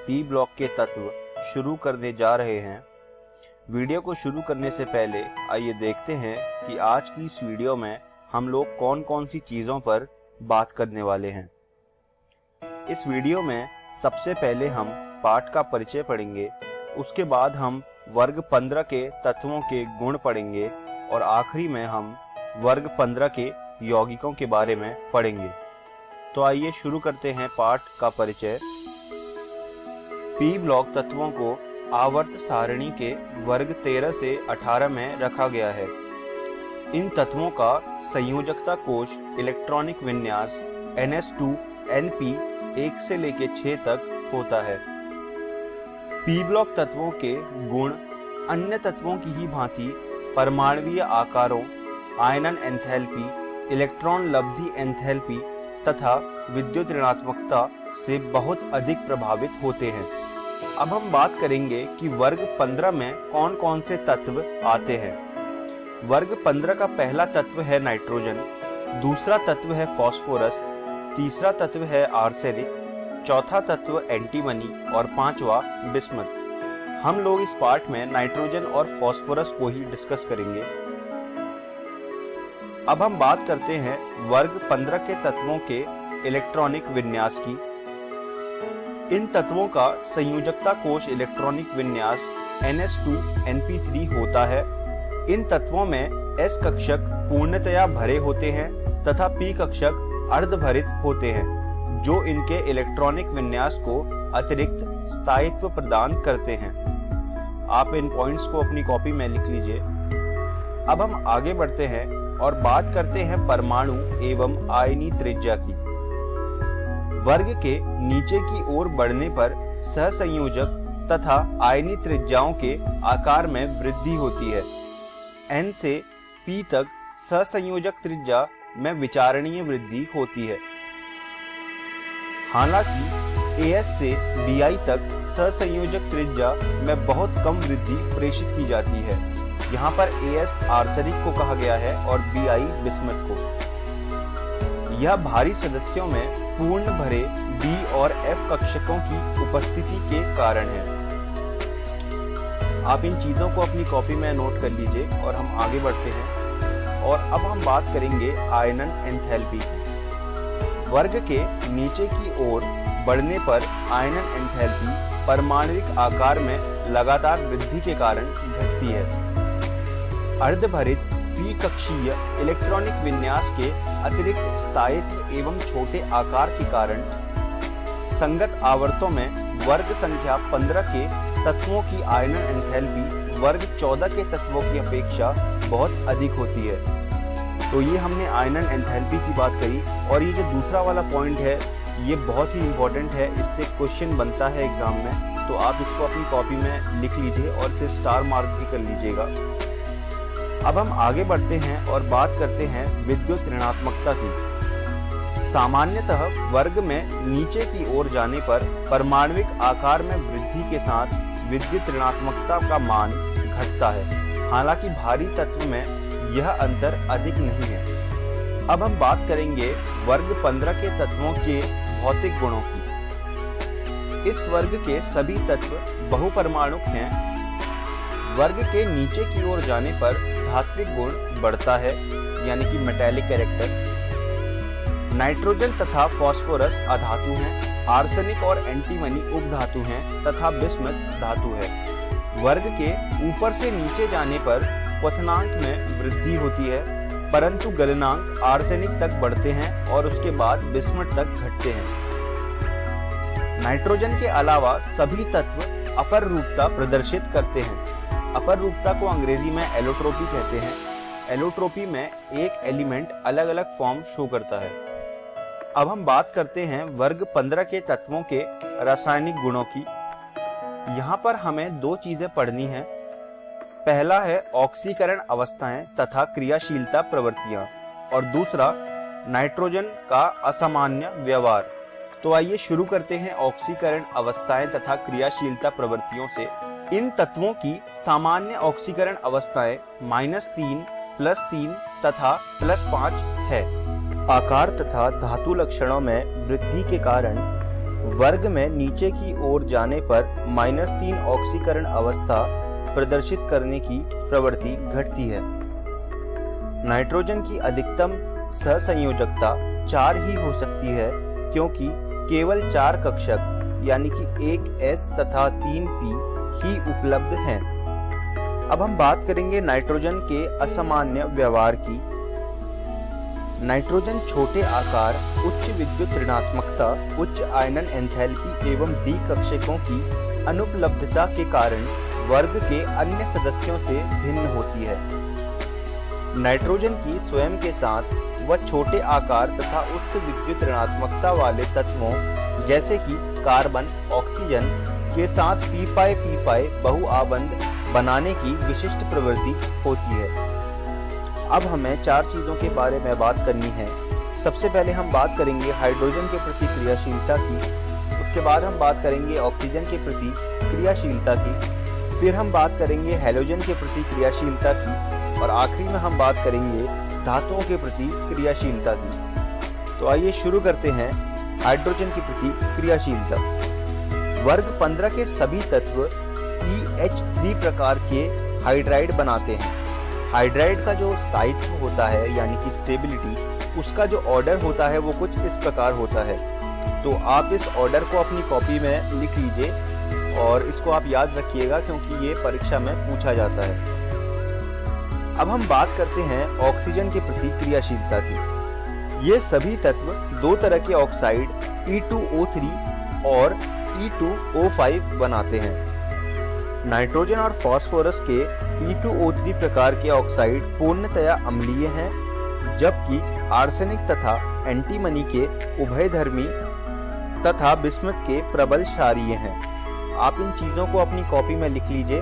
पी ब्लॉक के तत्व शुरू करने जा रहे हैं। वीडियो को शुरू करने से पहले आइए देखते हैं कि आज की इस वीडियो में हम लोग कौन कौन सी चीज़ों पर बात करने वाले हैं। इस वीडियो में सबसे पहले हम पाठ का परिचय पढ़ेंगे, उसके बाद हम वर्ग 15 के तत्वों के गुण पढ़ेंगे और आखिरी में हम वर्ग 15 के यौगिकों के बारे में पढ़ेंगे। तो आइए शुरू करते हैं पाठ का परिचय। पी ब्लॉक तत्वों को आवर्त सारणी के वर्ग 13 से 18 में रखा गया है। इन तत्वों का संयोजकता कोश इलेक्ट्रॉनिक विन्यास NS2 1 से लेकर 6 तक होता है। पी ब्लॉक तत्वों के गुण अन्य तत्वों की ही भांति परमाणुीय आकारों, आयनन एंथैल्पी, इलेक्ट्रॉन लब्धि एंथैल्पी तथा विद्युत ऋणात्मकता से बहुत अधिक प्रभावित होते हैं। अब हम बात करेंगे कि वर्ग 15 में कौन कौन से तत्व आते हैं। वर्ग 15 का पहला तत्व है नाइट्रोजन, दूसरा तत्व है फास्फोरस, तीसरा तत्व है आर्सेनिक, चौथा तत्व एंटीमनी और पांचवा बिस्मथ। हम लोग इस पाठ में नाइट्रोजन और फास्फोरस को ही डिस्कस करेंगे। अब हम बात करते हैं वर्ग 15 के तत्वों के इलेक्ट्रॉनिक विन्यास की। इन तत्वों का संयोजकता कोश इलेक्ट्रॉनिक विन्यास NS2 होता है। इन तत्वों में S कक्षक पूर्णतया भरे होते हैं तथा P कक्षक अर्धभरित होते हैं, जो इनके इलेक्ट्रॉनिक विन्यास को अतिरिक्त स्थायित्व प्रदान करते हैं। आप इन पॉइंट्स को अपनी कॉपी में लिख लीजिए। अब हम आगे बढ़ते हैं और बात करते हैं परमाणु एवं आयनी त्रिज्या की। वर्ग के नीचे की ओर बढ़ने पर सहसंयोजक तथा आयनी त्रिज्याओं के आकार में वृद्धि होती है। N से P तक सहसंयोजक त्रिज्या में विचारणीय वृद्धि होती है। हालांकि AS से BI तक सहसंयोजक त्रिज्या में बहुत कम वृद्धि प्रेषित की जाती है। यहाँ पर AS आर्सेनिक को कहा गया है और BI बिस्मथ को। यह भारी सदस्यों में पूर्ण भरे D और F कक्षकों की उपस्थिति के कारण है। आप इन चीजों को अपनी कॉपी में नोट कर लीजिए और हम आगे बढ़ते हैं। और अब हम बात करेंगे आयनन एंथैल्पी। वर्ग के नीचे की ओर बढ़ने पर आयनन एंथैल्पी परमाणुिक आकार में लगातार वृद्धि के कारण घटती है। अर्धभरित द्विकक्षीय इलेक्ट्रॉनिक विन्यास के अतिरिक्त स्थायित्व एवं छोटे आकार के कारण संगत आवर्तों में वर्ग संख्या 15 के तत्वों की आयनन एंथैल्पी वर्ग 14 के तत्वों की अपेक्षा बहुत अधिक होती है। तो ये हमने आयनन एंथैल्पी की बात करी, और ये जो दूसरा वाला पॉइंट है ये बहुत ही इम्पोर्टेंट है, इससे क्वेश्चन बनता है एग्जाम में, तो आप इसको अपनी कॉपी में लिख लीजिए और इसे स्टार मार्क भी कर लीजिएगा। अब हम आगे बढ़ते हैं और बात करते हैं विद्युत ऋणात्मकता की। सामान्यतः वर्ग में नीचे की ओर जाने पर परमाणविक आकार में वृद्धि के साथ विद्युत ऋणात्मकता का मान घटता है, हालांकि भारी तत्व में यह अंतर अधिक नहीं है। अब हम बात करेंगे वर्ग 15 के तत्वों के भौतिक गुणों की। इस वर्ग के सभी तत्व बहुपरमाणुक हैं। वर्ग के नीचे की ओर जाने पर धात्विक गुण बढ़ता है, यानी कि मेटेलिक कैरेक्टर। नाइट्रोजन तथा फास्फोरस अधातु हैं, आर्सेनिक और एंटीमनी उपधातु हैं तथा बिस्मथ धातु है। वर्ग के ऊपर से नीचे जाने पर क्वथनांक में वृद्धि होती है, परंतु गलनांक आर्सेनिक तक बढ़ते हैं और उसके बाद बिस्मथ तक घटते हैं। नाइट्रोजन के अलावा सभी तत्व अपर रूपता प्रदर्शित करते हैं। अपर रूपता को अंग्रेजी में एलोट्रोपी कहते हैं। एलोट्रोपी में एक एलिमेंट अलग अलग फॉर्म शो करता है। अब हम बात करते हैं वर्ग 15 के तत्वों के रासायनिक गुणों की। यहाँ पर हमें दो चीजें पढ़नी हैं। पहला है ऑक्सीकरण अवस्थाएं तथा क्रियाशीलता प्रवृत्तियां, और दूसरा नाइट्रोजन का असामान्य व्यवहार। तो आइए शुरू करते हैं ऑक्सीकरण अवस्थाएं तथा क्रियाशीलता प्रवृत्तियों से। इन तत्वों की सामान्य ऑक्सीकरण अवस्थाएं -3, +3 तथा +5 है। आकार तथा धातु लक्षणों में वृद्धि के कारण वर्ग में नीचे की ओर जाने पर -3 ऑक्सीकरण अवस्था प्रदर्शित करने की प्रवृत्ति घटती है। नाइट्रोजन की अधिकतम सहसंयोजकता 4 ही हो सकती है, क्योंकि केवल 4 कक्षक यानी कि 1 S तथा 3 P ही उपलब्ध हैं। अब हम बात करेंगे नाइट्रोजन के असामान्य व्यवहार की। नाइट्रोजन छोटे आकार, उच्च विद्युत ऋणात्मकता, उच्च आयनन एंथैल्पी एवं डी कक्षकों की अनुपलब्धता के कारण वर्ग के अन्य सदस्यों से भिन्न होती है। नाइट्रोजन की स्वयं के साथ वह छोटे आकार तथा उच्च विद्युत ऋणात्मकता वाले तत्वों जैसे कि कार्बन, ऑक्सीजन के साथ पी बहुआबंध बनाने की विशिष्ट प्रवृत्ति होती है। अब हमें 4 चीजों के बारे में बात करनी है। सबसे पहले हम बात करेंगे हाइड्रोजन के प्रति क्रियाशीलता की, उसके बाद हम बात करेंगे ऑक्सीजन के प्रति क्रियाशीलता की, फिर हम बात करेंगे हैलोजन के प्रति क्रियाशीलता की, और आखिरी में हम बात करेंगे धातुओं के प्रति क्रियाशीलता की। तो आइए शुरू करते हैं हाइड्रोजन के प्रति क्रियाशीलता। वर्ग 15 के सभी तत्व EH3 प्रकार के हाइड्राइड बनाते हैं। हाइड्राइड का जो स्थायित्व होता है यानी कि स्टेबिलिटी, उसका जो ऑर्डर होता है वो कुछ इस प्रकार होता है। तो आप इस ऑर्डर को अपनी कॉपी में लिख लीजिए और इसको आप याद रखिएगा, क्योंकि ये परीक्षा में पूछा जाता है। अब हम बात करते हैं ऑक्सीजन के प्रति क्रियाशीलता की। ये सभी तत्व 2 तरह के ऑक्साइड E2O3 और E2O5 बनाते हैं। नाइट्रोजन और फास्फोरस के E2O3 प्रकार के ऑक्साइड पूर्णतया अम्लीय हैं, जबकि आर्सेनिक तथा एंटीमनी के उभयधर्मी तथा बिस्मथ के प्रबल क्षारीय हैं। आप इन चीजों को अपनी कॉपी में लिख लीजिए।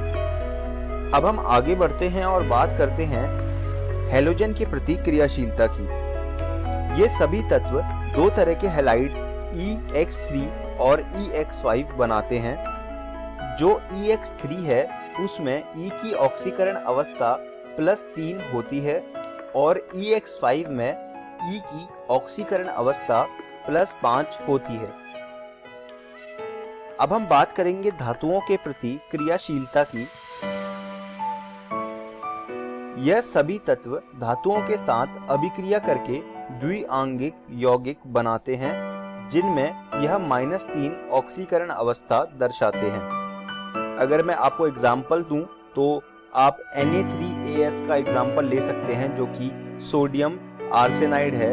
अब हम आगे बढ़ते हैं और बात करते हैं हैलोजन के प्रति क्रियाशीलता की। ये सभी तत्व 2 तरह के हैलाइड EX3 और EX5 बनाते हैं। जो EX3 है उसमें E की ऑक्सीकरण अवस्था +3 होती है और EX5 में E की ऑक्सीकरण अवस्था +5 होती है। अब हम बात करेंगे धातुओं के प्रति क्रियाशीलता की। यह सभी तत्व धातुओं के साथ अभिक्रिया करके द्विआंगिक यौगिक बनाते हैं, जिनमें यह -3 ऑक्सीकरण अवस्था दर्शाते हैं। अगर मैं आपको एग्जाम्पल दूं तो आप Na3AS का एग्जाम्पल ले सकते हैं, जो कि सोडियम आर्सेनाइड है।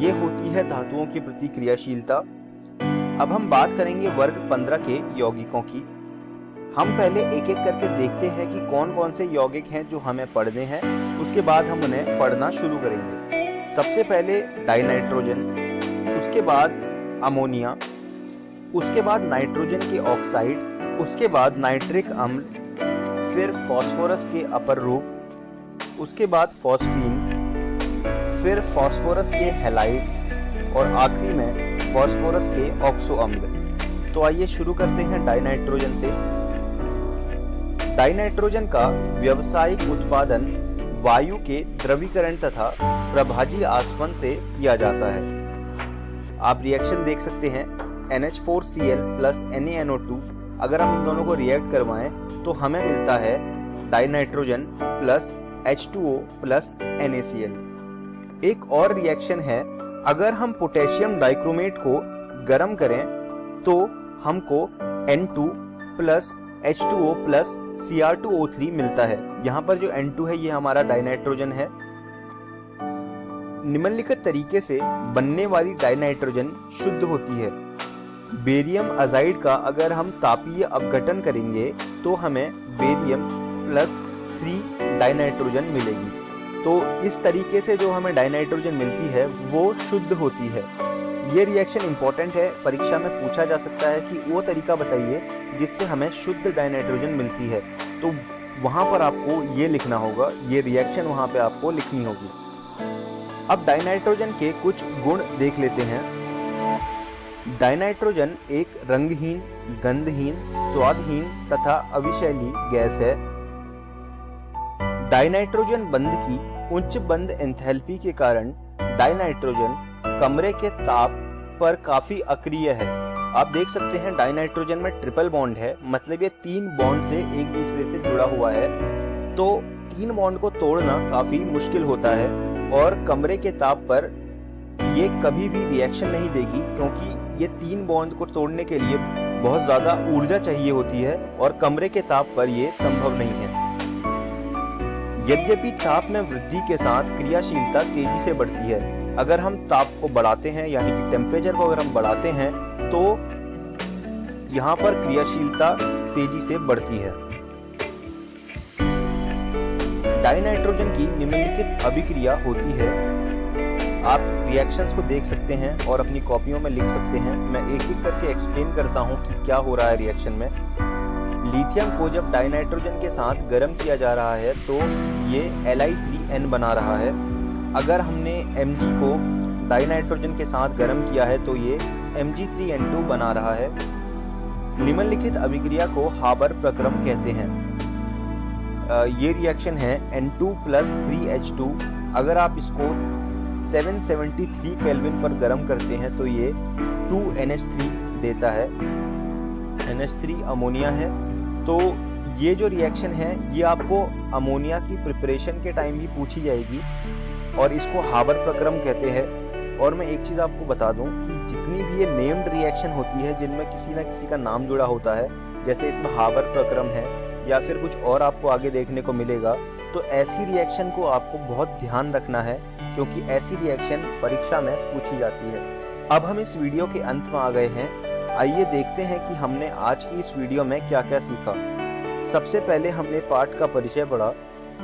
ये होती है धातुओं की प्रतिक्रियाशीलता। अब हम बात करेंगे वर्ग 15 के यौगिकों की। हम पहले एक एक करके देखते हैं कि कौन कौन से यौगिक हैं जो हमें पढ़ने हैं, उसके बाद हम उन्हें पढ़ना शुरू करेंगे। सबसे पहले डाइनाइट्रोजन, उसके बाद अमोनिया, उसके बाद नाइट्रोजन के ऑक्साइड, उसके बाद नाइट्रिक अम्ल, फिर फास्फोरस के अपर रूप, उसके बाद फॉस्फीन, फिर फास्फोरस के हैलाइड और आखिरी में फास्फोरस के ऑक्सो अम्ल। तो आइए शुरू करते हैं डाइनाइट्रोजन से। डाइनाइट्रोजन का व्यावसायिक उत्पादन वायु के द्रवीकरण तथा प्रभाजी आसवन से किया जाता है। आप रिएक्शन देख सकते हैं, NH4Cl प्लस NaNO2। अगर हम इन दोनों को रिएक्ट करवाएं तो हमें मिलता है dinitrogen plus H2O plus NaCl। एक और रिएक्शन है, अगर हम पोटेशियम डाइक्रोमेट को गर्म करें तो हमको N2 plus H2O plus Cr2O3 मिलता है। यहाँ पर जो N2 है ये हमारा डाइनाइट्रोजन है। निम्नलिखित तरीके से बनने वाली डाइनाइट्रोजन शुद्ध होती है। बेरियम अजाइड का अगर हम तापीय अपघटन करेंगे तो हमें बेरियम प्लस 3 डाइनाइट्रोजन मिलेगी। तो इस तरीके से जो हमें डाइनाइट्रोजन मिलती है वो शुद्ध होती है। ये रिएक्शन इंपॉर्टेंट है, परीक्षा में पूछा जा सकता है कि वो तरीका बताइए जिससे हमें शुद्ध डाइनाइट्रोजन मिलती है। तो वहाँ पर आपको ये लिखना होगा, ये रिएक्शन वहाँ पे आपको लिखनी होगी। अब डाइनाइट्रोजन के कुछ गुण देख लेते हैं। डाइनाइट्रोजन एक रंगहीन, गंधहीन, स्वादहीन तथा अविषैली गैस है। डाइनाइट्रोजन बंध की उच्च बंध एंथैल्पी के कारण डाइनाइट्रोजन कमरे के ताप पर काफी अक्रिय है। आप देख सकते हैं डाइनाइट्रोजन में ट्रिपल बॉन्ड है, मतलब ये 3 बॉन्ड से एक दूसरे से जुड़ा हुआ है। तो 3 बॉन्ड को तोड़ना काफी मुश्किल होता है और कमरे के ताप पर ये कभी भी रिएक्शन नहीं देगी, क्योंकि ये 3 बॉन्ड को तोड़ने के लिए बहुत ज्यादा ऊर्जा चाहिए होती है और कमरे के ताप पर ये संभव नहीं है। यद्यपि ताप में वृद्धि के साथ क्रियाशीलता तेजी से बढ़ती है। अगर हम ताप को बढ़ाते हैं, यानी कि टेम्परेचर को अगर हम बढ़ाते हैं, तो यहाँ पर क्रियाशीलता तेजी से बढ़ती है। डाइनाइट्रोजन की निम्नलिखित अभिक्रिया होती है। आप रिएक्शंस को देख सकते हैं और अपनी कॉपियों में लिख सकते हैं। मैं एक एक करके एक्सप्लेन करता हूँ कि क्या हो रहा है रिएक्शन में। लिथियम को जब डाइनाइट्रोजन के साथ गर्म किया जा रहा है तो ये Li3N बना रहा है। अगर हमने Mg को डाइनाइट्रोजन के साथ गर्म किया है तो ये Mg3N2 बना रहा है। निम्नलिखित अभिक्रिया को हाबर प्रक्रम कहते हैं। ये रिएक्शन है N2 प्लस 3H2। अगर आप इसको 773 केल्विन पर गर्म करते हैं तो ये 2NH3 देता है। NH3 अमोनिया है। तो ये जो रिएक्शन है ये आपको अमोनिया की प्रिपरेशन के टाइम भी पूछी जाएगी और इसको हाबर प्रक्रम कहते हैं। और मैं एक चीज़ आपको बता दूं कि जितनी भी ये नेम्ड रिएक्शन होती है जिनमें किसी ना किसी का नाम जुड़ा होता है, जैसे इसमें हाबर प्रक्रम है या फिर कुछ और आपको आगे देखने को मिलेगा, तो ऐसी रिएक्शन को आपको बहुत ध्यान रखना है, क्योंकि ऐसी रिएक्शन परीक्षा में पूछी जाती है। अब हम इस वीडियो के अंत में आ गए हैं। आइए देखते हैं कि हमने आज की इस वीडियो में क्या क्या सीखा। सबसे पहले हमने पाठ का परिचय पढ़ा,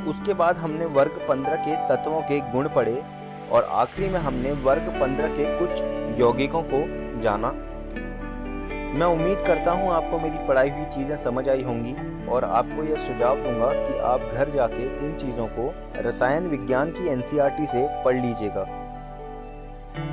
उसके बाद हमने वर्ग 15 के तत्वों के गुण पढ़े और आखिरी में हमने वर्ग 15 के कुछ यौगिकों को जाना। मैं उम्मीद करता हूँ आपको मेरी पढ़ाई हुई चीज़ें समझ आई होंगी और आपको यह सुझाव दूंगा कि आप घर जाके इन चीज़ों को रसायन विज्ञान की NCERT से पढ़ लीजिएगा।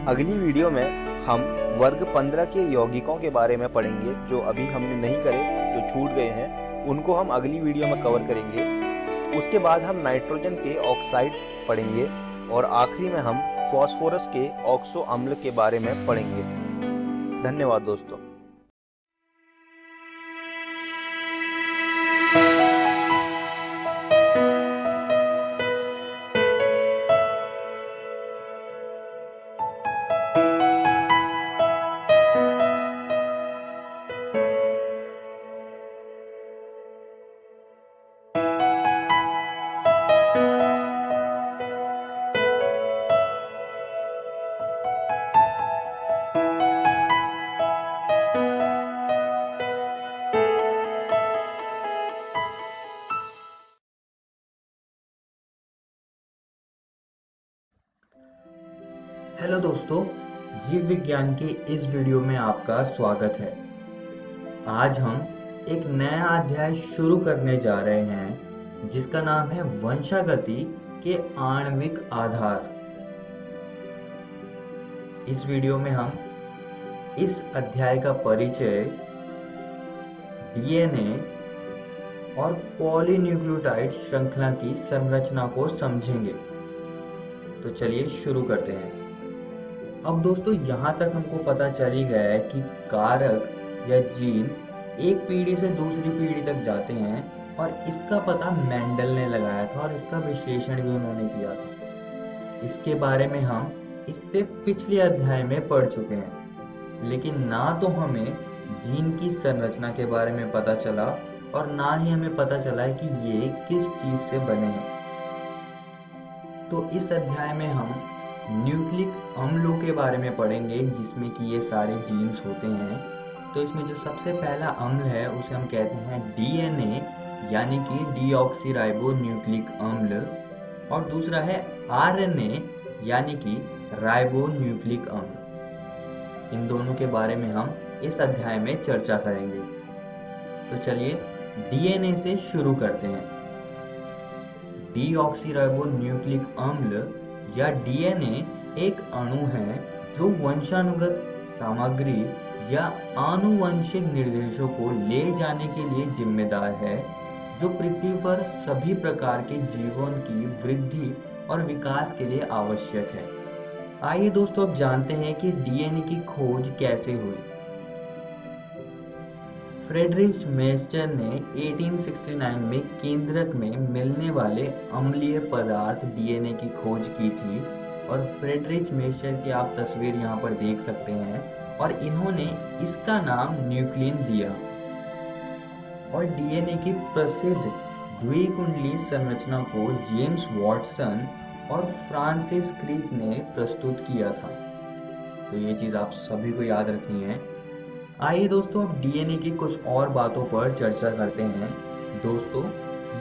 अगली वीडियो में हम वर्ग 15 के यौगिकों के बारे में पढ़ेंगे, जो अभी हमने नहीं करे, जो छूट गए हैं, उनको हम अगली वीडियो में कवर करेंगे। उसके बाद हम नाइट्रोजन के ऑक्साइड पढ़ेंगे और आखिरी में हम फास्फोरस के ऑक्सो अम्ल के बारे में पढ़ेंगे। धन्यवाद दोस्तों। हेलो दोस्तों, जीव विज्ञान के इस वीडियो में आपका स्वागत है। आज हम एक नया अध्याय शुरू करने जा रहे हैं जिसका नाम है वंशागति के आणविक आधार। इस वीडियो में हम इस अध्याय का परिचय, डीएनए और पॉलीन्यूक्लियोटाइड श्रृंखला की संरचना को समझेंगे। तो चलिए शुरू करते हैं। अब दोस्तों, यहाँ तक हमको पता चल ही गया है कि कारक या जीन एक पीढ़ी से दूसरी पीढ़ी तक जाते हैं और इसका पता मेंडल ने लगाया था और इसका विश्लेषण भी उन्होंने किया था। इसके बारे में हम इससे पिछले अध्याय में पढ़ चुके हैं, लेकिन ना तो हमें जीन की संरचना के बारे में पता चला और ना ही हमें पता चला है कि ये किस चीज से बने हैं। तो इस अध्याय में हम न्यूक्लिक अम्लों के बारे में पढ़ेंगे जिसमें कि ये सारे जीन्स होते हैं। तो इसमें जो सबसे पहला अम्ल है उसे हम कहते हैं डीएनए यानी कि डीऑक्सीराइबोन्यूक्लिक अम्ल, और दूसरा है आरएनए यानी कि राइबोन्यूक्लिक अम्ल। इन दोनों के बारे में हम इस अध्याय में चर्चा करेंगे। तो चलिए डीएनए से शुरू करते हैं। डीऑक्सीराइबोन्यूक्लिक अम्ल या डीएनए एक अणु है जो वंशानुगत सामग्री या आनुवंशिक निर्देशों को ले जाने के लिए जिम्मेदार है, जो पृथ्वी पर सभी प्रकार के जीवन की वृद्धि और विकास के लिए आवश्यक है। आइए दोस्तों, अब जानते हैं कि डीएनए की खोज कैसे हुई। फ्रेडरिच मेस्टर ने 1869 में केंद्रक में मिलने वाले अम्लीय पदार्थ डीएनए की खोज की थी, और फ्रेडरिच मेस्टर की आप तस्वीर यहाँ पर देख सकते हैं, और इन्होंने इसका नाम न्यूक्लियन दिया। और डीएनए की प्रसिद्ध द्विकुंडलीय संरचना को जेम्स वॉटसन और फ्रांसिस क्रिक ने प्रस्तुत किया था। तो ये चीज आप सभी को याद रखनी है। आइए दोस्तों, अब डीएनए की कुछ और बातों पर चर्चा करते हैं। दोस्तों,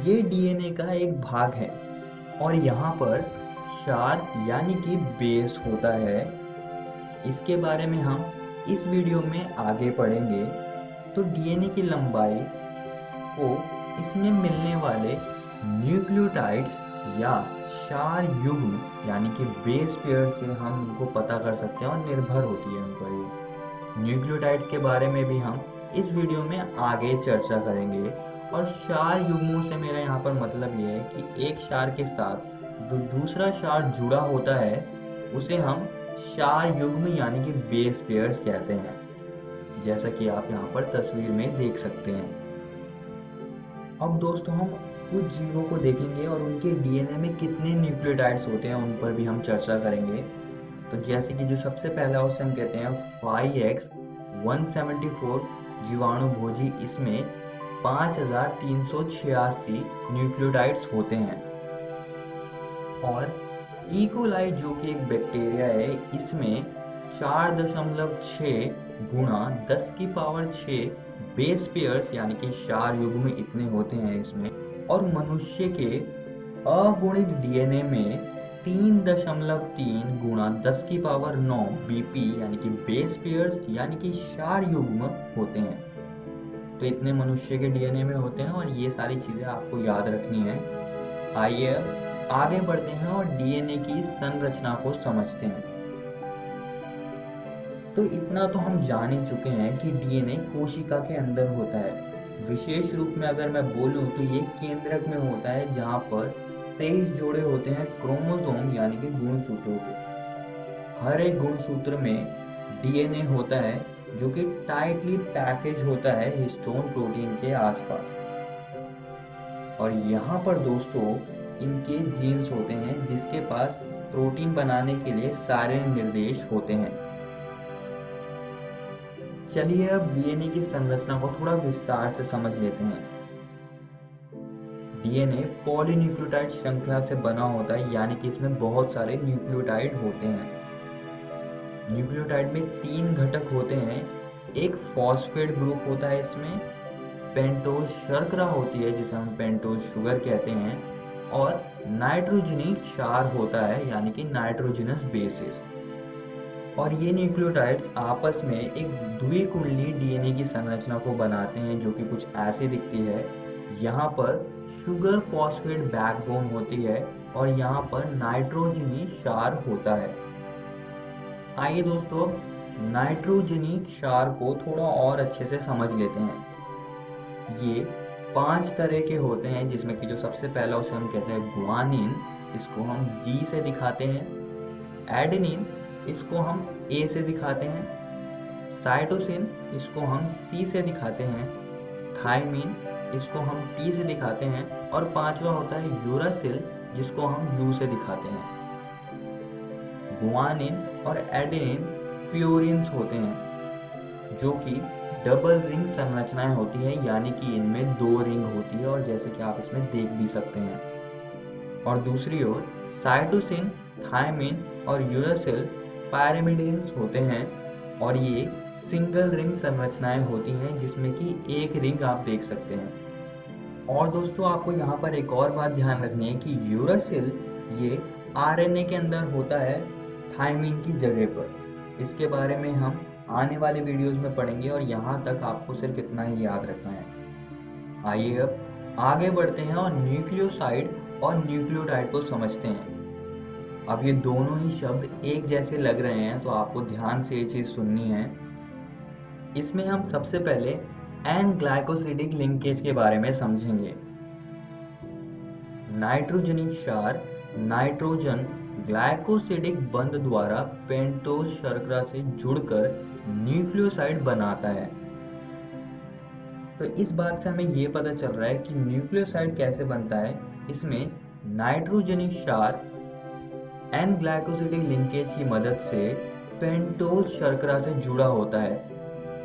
ये डीएनए का एक भाग है और यहाँ पर क्षार यानी कि बेस होता है। इसके बारे में हम इस वीडियो में आगे पढ़ेंगे। तो डीएनए की लंबाई को इसमें मिलने वाले न्यूक्लियोटाइड्स या क्षार युग्म यानी कि बेस पेयर से हम उनको पता कर सकते हैं और निर्भर होती है उन पर ये। न्यूक्लियोटाइड्स के बारे में भी हम इस वीडियो में आगे चर्चा करेंगे। और क्षार युग्मों से मेरा यहाँ पर मतलब ये है कि एक क्षार के साथ जो दूसरा क्षार जुड़ा होता है उसे हम क्षार युग्म यानी कि बेस पेयर्स कहते हैं, जैसा कि आप यहाँ पर तस्वीर में देख सकते हैं। अब दोस्तों, हम कुछ जीवों को देखेंगे और उनके डीएनए में कितने न्यूक्लियोटाइड्स होते हैं उन पर भी हम चर्चा करेंगे। तो जैसे कि जो सबसे पहला उसे हम कहते हैं 5X174 जीवाणु भोजी, इसमें 5386 न्यूक्लियोटाइड्स होते हैं। और इकोलाई जो कि एक बैक्टीरिया है, इसमें 4.6 गुणा 10 की पावर 6 बेस पेयर्स यानी कि क्षार युग्म इतने होते हैं इसमें। और मनुष्य के अगुणित डीएनए में 3.3 गुणा 10 की पावर 9 बीपी यानी कि बेस पेयर्स यानी कि क्षार युग्म होते हैं। तो इतने मनुष्य के डीएनए में होते हैं और ये सारी चीजें आपको याद रखनी है। आइए आगे बढ़ते हैं और डीएनए की संरचना को समझते हैं। तो इतना तो हम जान ही चुके हैं कि डीएनए कोशिका के अंदर होता है। विशेष रूप में अगर मैं बोलूं तो ये केंद्रक में होता है, जहां पर 23 जोड़े होते हैं क्रोमोसोम यानी कि गुणसूत्रों के। हर एक गुणसूत्र में डीएनए होता है जो कि टाइटली पैकेज होता है हिस्टोन प्रोटीन के आसपास। और यहाँ पर दोस्तों इनके जीन्स होते हैं जिसके पास प्रोटीन बनाने के लिए सारे निर्देश होते हैं। चलिए अब डीएनए की संरचना को थोड़ा विस्तार से समझ लेते हैं। डीएनए पॉलीन्यूक्लियोटाइड श्रृंखला से बना होता है, यानी कि इसमें बहुत सारे न्यूक्लियोटाइड होते हैं। न्यूक्लियोटाइड में 3 घटक होते हैं। एक फॉस्फेट ग्रुप होता है, इसमें पेंटोज शर्करा होती है जिसे हम पेंटोज शुगर कहते हैं, और नाइट्रोजनी क्षार होता है यानी कि नाइट्रोजनस बेसिस। और ये न्यूक्लियोटाइड्स आपस में एक द्विकुंडली डीएनए की संरचना को बनाते हैं, जो कि कुछ ऐसी दिखती है। यहाँ पर शुगर फॉस्फेट बैकबोन होती है और यहाँ पर नाइट्रोजनी क्षार होता है। आइए दोस्तों, नाइट्रोजनी क्षार को थोड़ा और अच्छे से समझ लेते हैं। ये 5 तरह के होते हैं, जिसमें कि जो सबसे पहला उसे हम कहते हैं गुआनिन, इसको हम G से दिखाते हैं। एडेनिन, इसको हम A से दिखाते हैं। साइटोसिन, इसको हम C से दिखाते हैं। थायमिन, इसको हम T से दिखाते हैं। और पांचवा होता है यूरासिल, जिसको हम U से दिखाते हैं। गुआनिन और एडेनिन प्यूरिन्स होते हैं, जो कि डबल रिंग संरचनाएं होती है, यानी कि इनमें 2 रिंग होती है, और जैसे कि आप इसमें देख भी सकते हैं। और दूसरी ओर साइटोसिन, थायमिन और यूरासिल पैरामिडिन्स होते हैं, और ये सिंगल रिंग संरचनाएं होती हैं, जिसमें कि एक रिंग आप देख सकते हैं। और दोस्तों, आपको यहाँ पर एक और बात ध्यान रखनी है कि यूरासिल ये आरएनए के अंदर होता है थायमिन की जगह पर। इसके बारे में हम आने वाले वीडियोस में पढ़ेंगे, और यहाँ तक आपको सिर्फ इतना ही याद रखना है। आइए अब आगे बढ़ते हैं और न्यूक्लियोसाइड और न्यूक्लियोटाइड को समझते हैं। अब ये दोनों ही शब्द एक जैसे लग रहे हैं, तो आपको ध्यान से ये चीज सुननी है। इसमें हम सबसे पहले एन ग्लाइकोसिडिक लिंकेज के बारे में समझेंगे। नाइट्रोजनी क्षार नाइट्रोजन ग्लाइकोसिडिक बंध द्वारा पेंटोज शर्करा से जुड़कर न्यूक्लियोसाइड बनाता है। तो इस बात से हमें ये पता चल रहा है कि न्यूक्लियोसाइड कैसे बनता है। इसमें नाइट्रोजनी क्षार एन ग्लाइकोसिडिक लिंकेज की मदद से पेंटोज शर्करा से जुड़ा होता है।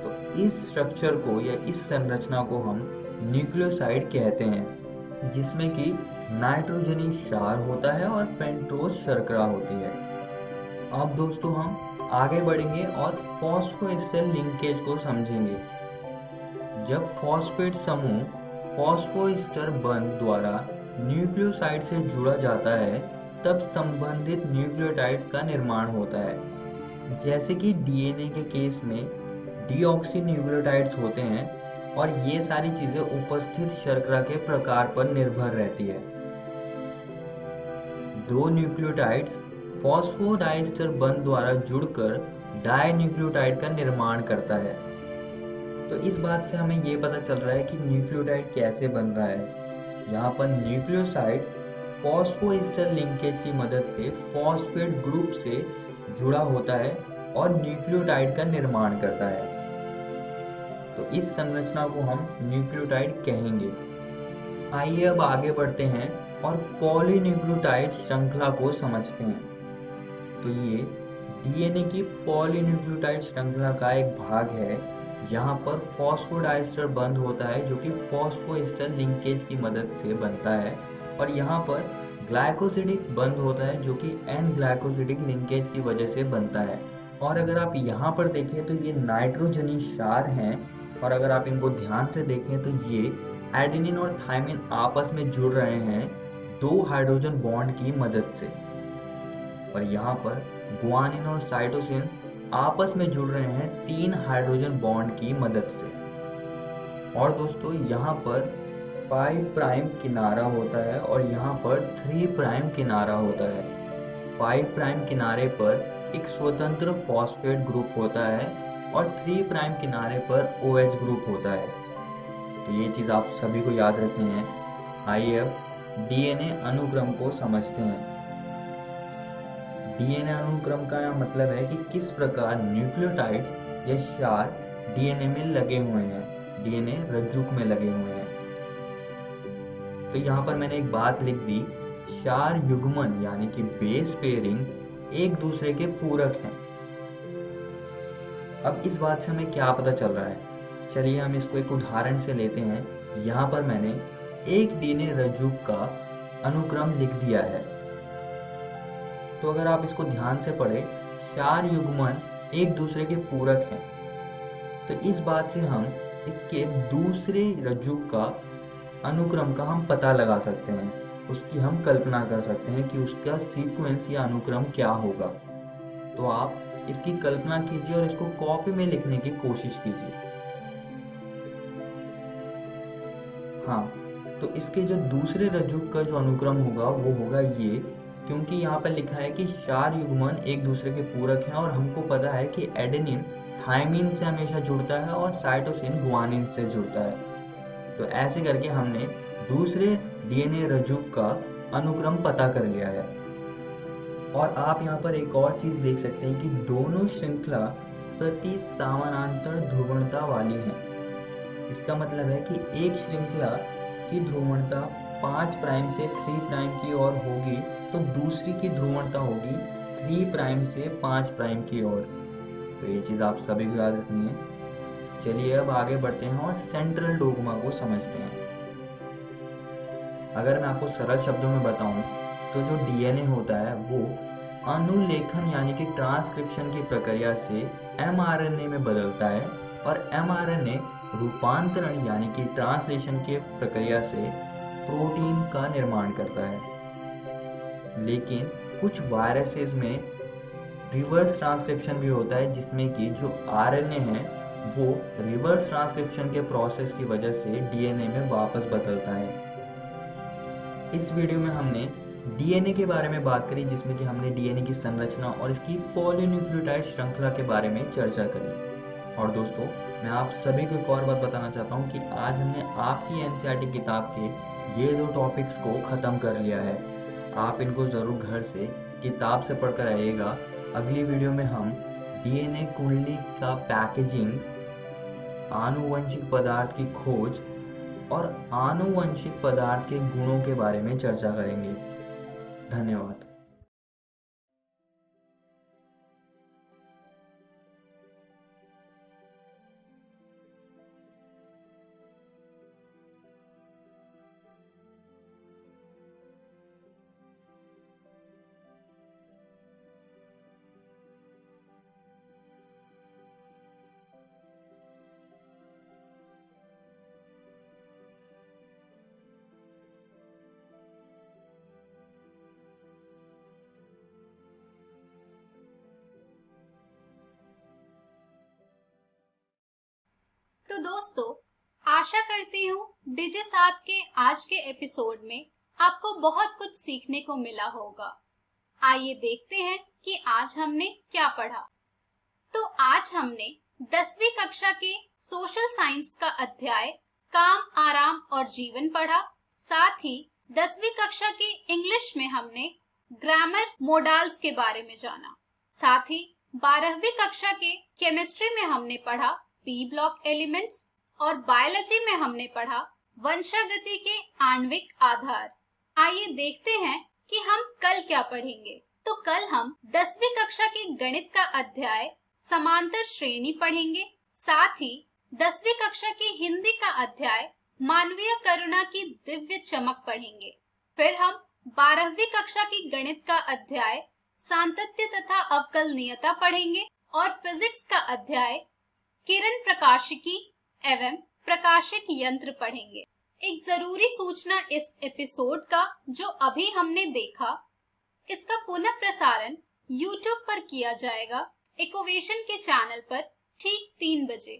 तो इस स्ट्रक्चर को या इस संरचना को हम न्यूक्लियोसाइड कहते हैं, जिसमें कि नाइट्रोजनी क्षार होता है और पेंटोज शर्करा होती है। अब दोस्तों, हम आगे बढ़ेंगे और फॉस्फोएस्टर लिंकेज को समझेंगे। जब फॉस्फेट समूह फॉस्फोएस्टर बंध द्वारा न्यूक्लियोसाइड से जुड़ा जाता है, तब संबंधित न्यूक्लियोटाइड्स का निर्माण होता है। जैसे कि डीएनए के केस में डीऑक्सी न्यूक्लियोटाइड्स होते हैं, और ये सारी चीजें उपस्थित शर्करा के प्रकार पर निर्भर रहती है। 2 न्यूक्लियोटाइड्स फॉस्फोडाइस्टर बंध द्वारा जुड़कर डाई न्यूक्लियोटाइड का निर्माण करता है। तो इस बात से हमें ये पता चल रहा है कि न्यूक्लियोटाइड कैसे बन रहा है। यहाँ पर न्यूक्लियोसाइड फॉस्फोएस्टर लिंकेज की मदद से फॉस्फेट ग्रुप से जुड़ा होता है और न्यूक्लियोटाइड का निर्माण करता है। तो इस संरचना को हम न्यूक्लियोटाइड कहेंगे। आइए अब आगे बढ़ते हैं और पॉलीन्यूक्लियोटाइड श्रृंखला को समझते हैं। तो ये डीएनए की पॉलीन्यूक्लियोटाइड श्रृंखला का एक भाग है। यहाँ पर फॉस्फोडाइस्टर बंध होता है, जो कि फॉस्फोएस्टर लिंकेज की मदद से बनता है, और यहाँ पर ग्लाइकोसिडिक बंध होता है, जो कि एन ग्लाइकोसिडिक लिंकेज की वजह से बनता है। और अगर आप यहाँ पर देखें तो ये नाइट्रोजनी क्षार हैं, और अगर आप इनको ध्यान से देखें तो ये एडेनिन और थायमिन आपस में जुड़ रहे हैं 2 हाइड्रोजन बॉन्ड की मदद से। और यहाँ पर गुआनिन और साइटोसिन आपस में जुड़ रहे हैं 3 हाइड्रोजन बॉन्ड की मदद से। और दोस्तों, यहाँ पर 5 प्राइम किनारा होता है और यहाँ पर 3 प्राइम किनारा होता है। 5 प्राइम किनारे पर एक स्वतंत्र फॉस्फेट ग्रुप होता है और 3 प्राइम किनारे पर OH ग्रुप होता है। तो ये चीज आप सभी को याद रखनी है। आइए अब डीएनए अनुक्रम को समझते हैं। डीएनए अनुक्रम का मतलब है कि किस प्रकार न्यूक्लियोटाइड्स या क्षार डीएनए में लगे हुए हैं, डीएनए रज्जुक में लगे हुए हैं। तो यहाँ पर मैंने एक बात लिख दी, क्षार युग्मन यानी कि बेस पेयरिंग एक दूसरे के पूरक हैं। अब इस बात से हमें क्या पता चल रहा है, चलिए हम इसको एक उदाहरण से लेते हैं। यहाँ पर मैंने एक डीएनए रज्जुक का अनुक्रम लिख दिया है। तो अगर आप इसको ध्यान से पढ़े, क्षार युग्मन एक दूसरे के पूरक हैं। तो इस बात से हम इसके दूसरे रज्जुक का अनुक्रम का हम पता लगा सकते हैं, उसकी हम कल्पना कर सकते हैं कि उसका सीक्वेंस या अनुक्रम क्या होगा। तो आप इसकी कल्पना कीजिए और इसको कॉपी में लिखने की कोशिश कीजिए। हाँ, तो इसके जो दूसरे रज्जुक का जो अनुक्रम होगा वो होगा ये, क्योंकि यहाँ पर लिखा है कि 4 युग्मन एक दूसरे के पूरक हैं और हमको पता है कि एडेनिन थायमिन से हमेशा जुड़ता है और साइटोसिन गुआनिन से जुड़ता है। तो ऐसे करके हमने दूसरे डीएनए रज्जुक का अनुक्रम पता कर लिया है। और आप यहाँ पर एक और चीज देख सकते हैं कि दोनों श्रृंखला प्रति समानांतर ध्रुवणता वाली हैं। इसका मतलब है कि एक श्रृंखला की ध्रुवणता 5 प्राइम से 3 प्राइम की ओर होगी तो दूसरी की ध्रुवणता होगी 3 प्राइम से 5 प्राइम की ओर। तो ये चीज आप सभी को याद रखनी है। चलिए अब आगे बढ़ते हैं और सेंट्रल डोग्मा को समझते हैं। अगर मैं आपको सरल शब्दों में बताऊं तो जो डीएनए होता है वो अनुलेखन यानी कि ट्रांसक्रिप्शन की प्रक्रिया से एमआरएनए में बदलता है और एमआरएनए रूपांतरण यानी कि ट्रांसलेशन के प्रक्रिया से प्रोटीन का निर्माण करता है। लेकिन कुछ वायरसेस में रिवर्स ट्रांसक्रिप्शन भी होता है, जिसमें कि जो आरएनए है वो रिवर्स ट्रांसक्रिप्शन के प्रोसेस की वजह से डीएनए में वापस बदलता है। इस वीडियो में हमने डीएनए के बारे में बात करी, जिसमें कि हमने डीएनए की संरचना और इसकी पॉलीन्यूक्लियोटाइड श्रृंखला के बारे में चर्चा करी। और दोस्तों, मैं आप सभी को एक और बात बताना चाहता हूँ कि आज हमने आपकी एनसीईआरटी किताब के ये 2 टॉपिक्स को ख़त्म कर लिया है। आप इनको ज़रूर घर से किताब से पढ़कर आइएगा। अगली वीडियो में हम डीएनए कुंडली का पैकेजिंग, आनुवंशिक पदार्थ की खोज और आनुवंशिक पदार्थ के गुणों के बारे में चर्चा करेंगे। धन्यवाद। तो दोस्तों, आशा करती हूँ डिजी7 के आज के एपिसोड में आपको बहुत कुछ सीखने को मिला होगा। आइए देखते हैं कि आज हमने क्या पढ़ा। तो आज हमने 10वीं कक्षा के सोशल साइंस का अध्याय काम, आराम और जीवन पढ़ा। साथ ही 10वीं कक्षा के इंग्लिश में हमने ग्रामर मोडाल्स के बारे में जाना। साथ ही 12वीं कक्षा के केमिस्ट्री में हमने पढ़ा पी ब्लॉक एलिमेंट्स और बायोलॉजी में हमने पढ़ा वंशागति के आणविक आधार। आइए देखते हैं कि हम कल क्या पढ़ेंगे। तो कल हम 10वीं कक्षा के गणित का अध्याय समांतर श्रेणी पढ़ेंगे। साथ ही 10वीं कक्षा की हिंदी का अध्याय मानवीय करुणा की दिव्य चमक पढ़ेंगे। फिर हम 12वीं कक्षा की गणित का अध्याय सांतत्य तथा अवकलनीयता पढ़ेंगे और फिजिक्स का अध्याय किरण प्रकाशिकी एवं प्रकाशिक यंत्र पढ़ेंगे। एक जरूरी सूचना इस एपिसोड का जो अभी हमने देखा, इसका पुनः प्रसारण YouTube पर किया जाएगा इकोवेशन के चैनल पर ठीक 3 बजे।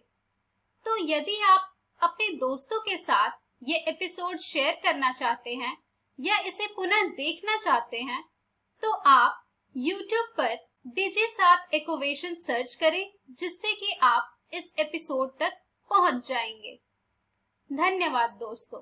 तो यदि आप अपने दोस्तों के साथ ये एपिसोड शेयर करना चाहते हैं या इसे पुनः देखना चाहते हैं तो आप YouTube पर डिजी7 इकोवेशन सर्च करें, जिससे कि आप इस एपिसोड तक पहुंच जाएंगे। धन्यवाद दोस्तों।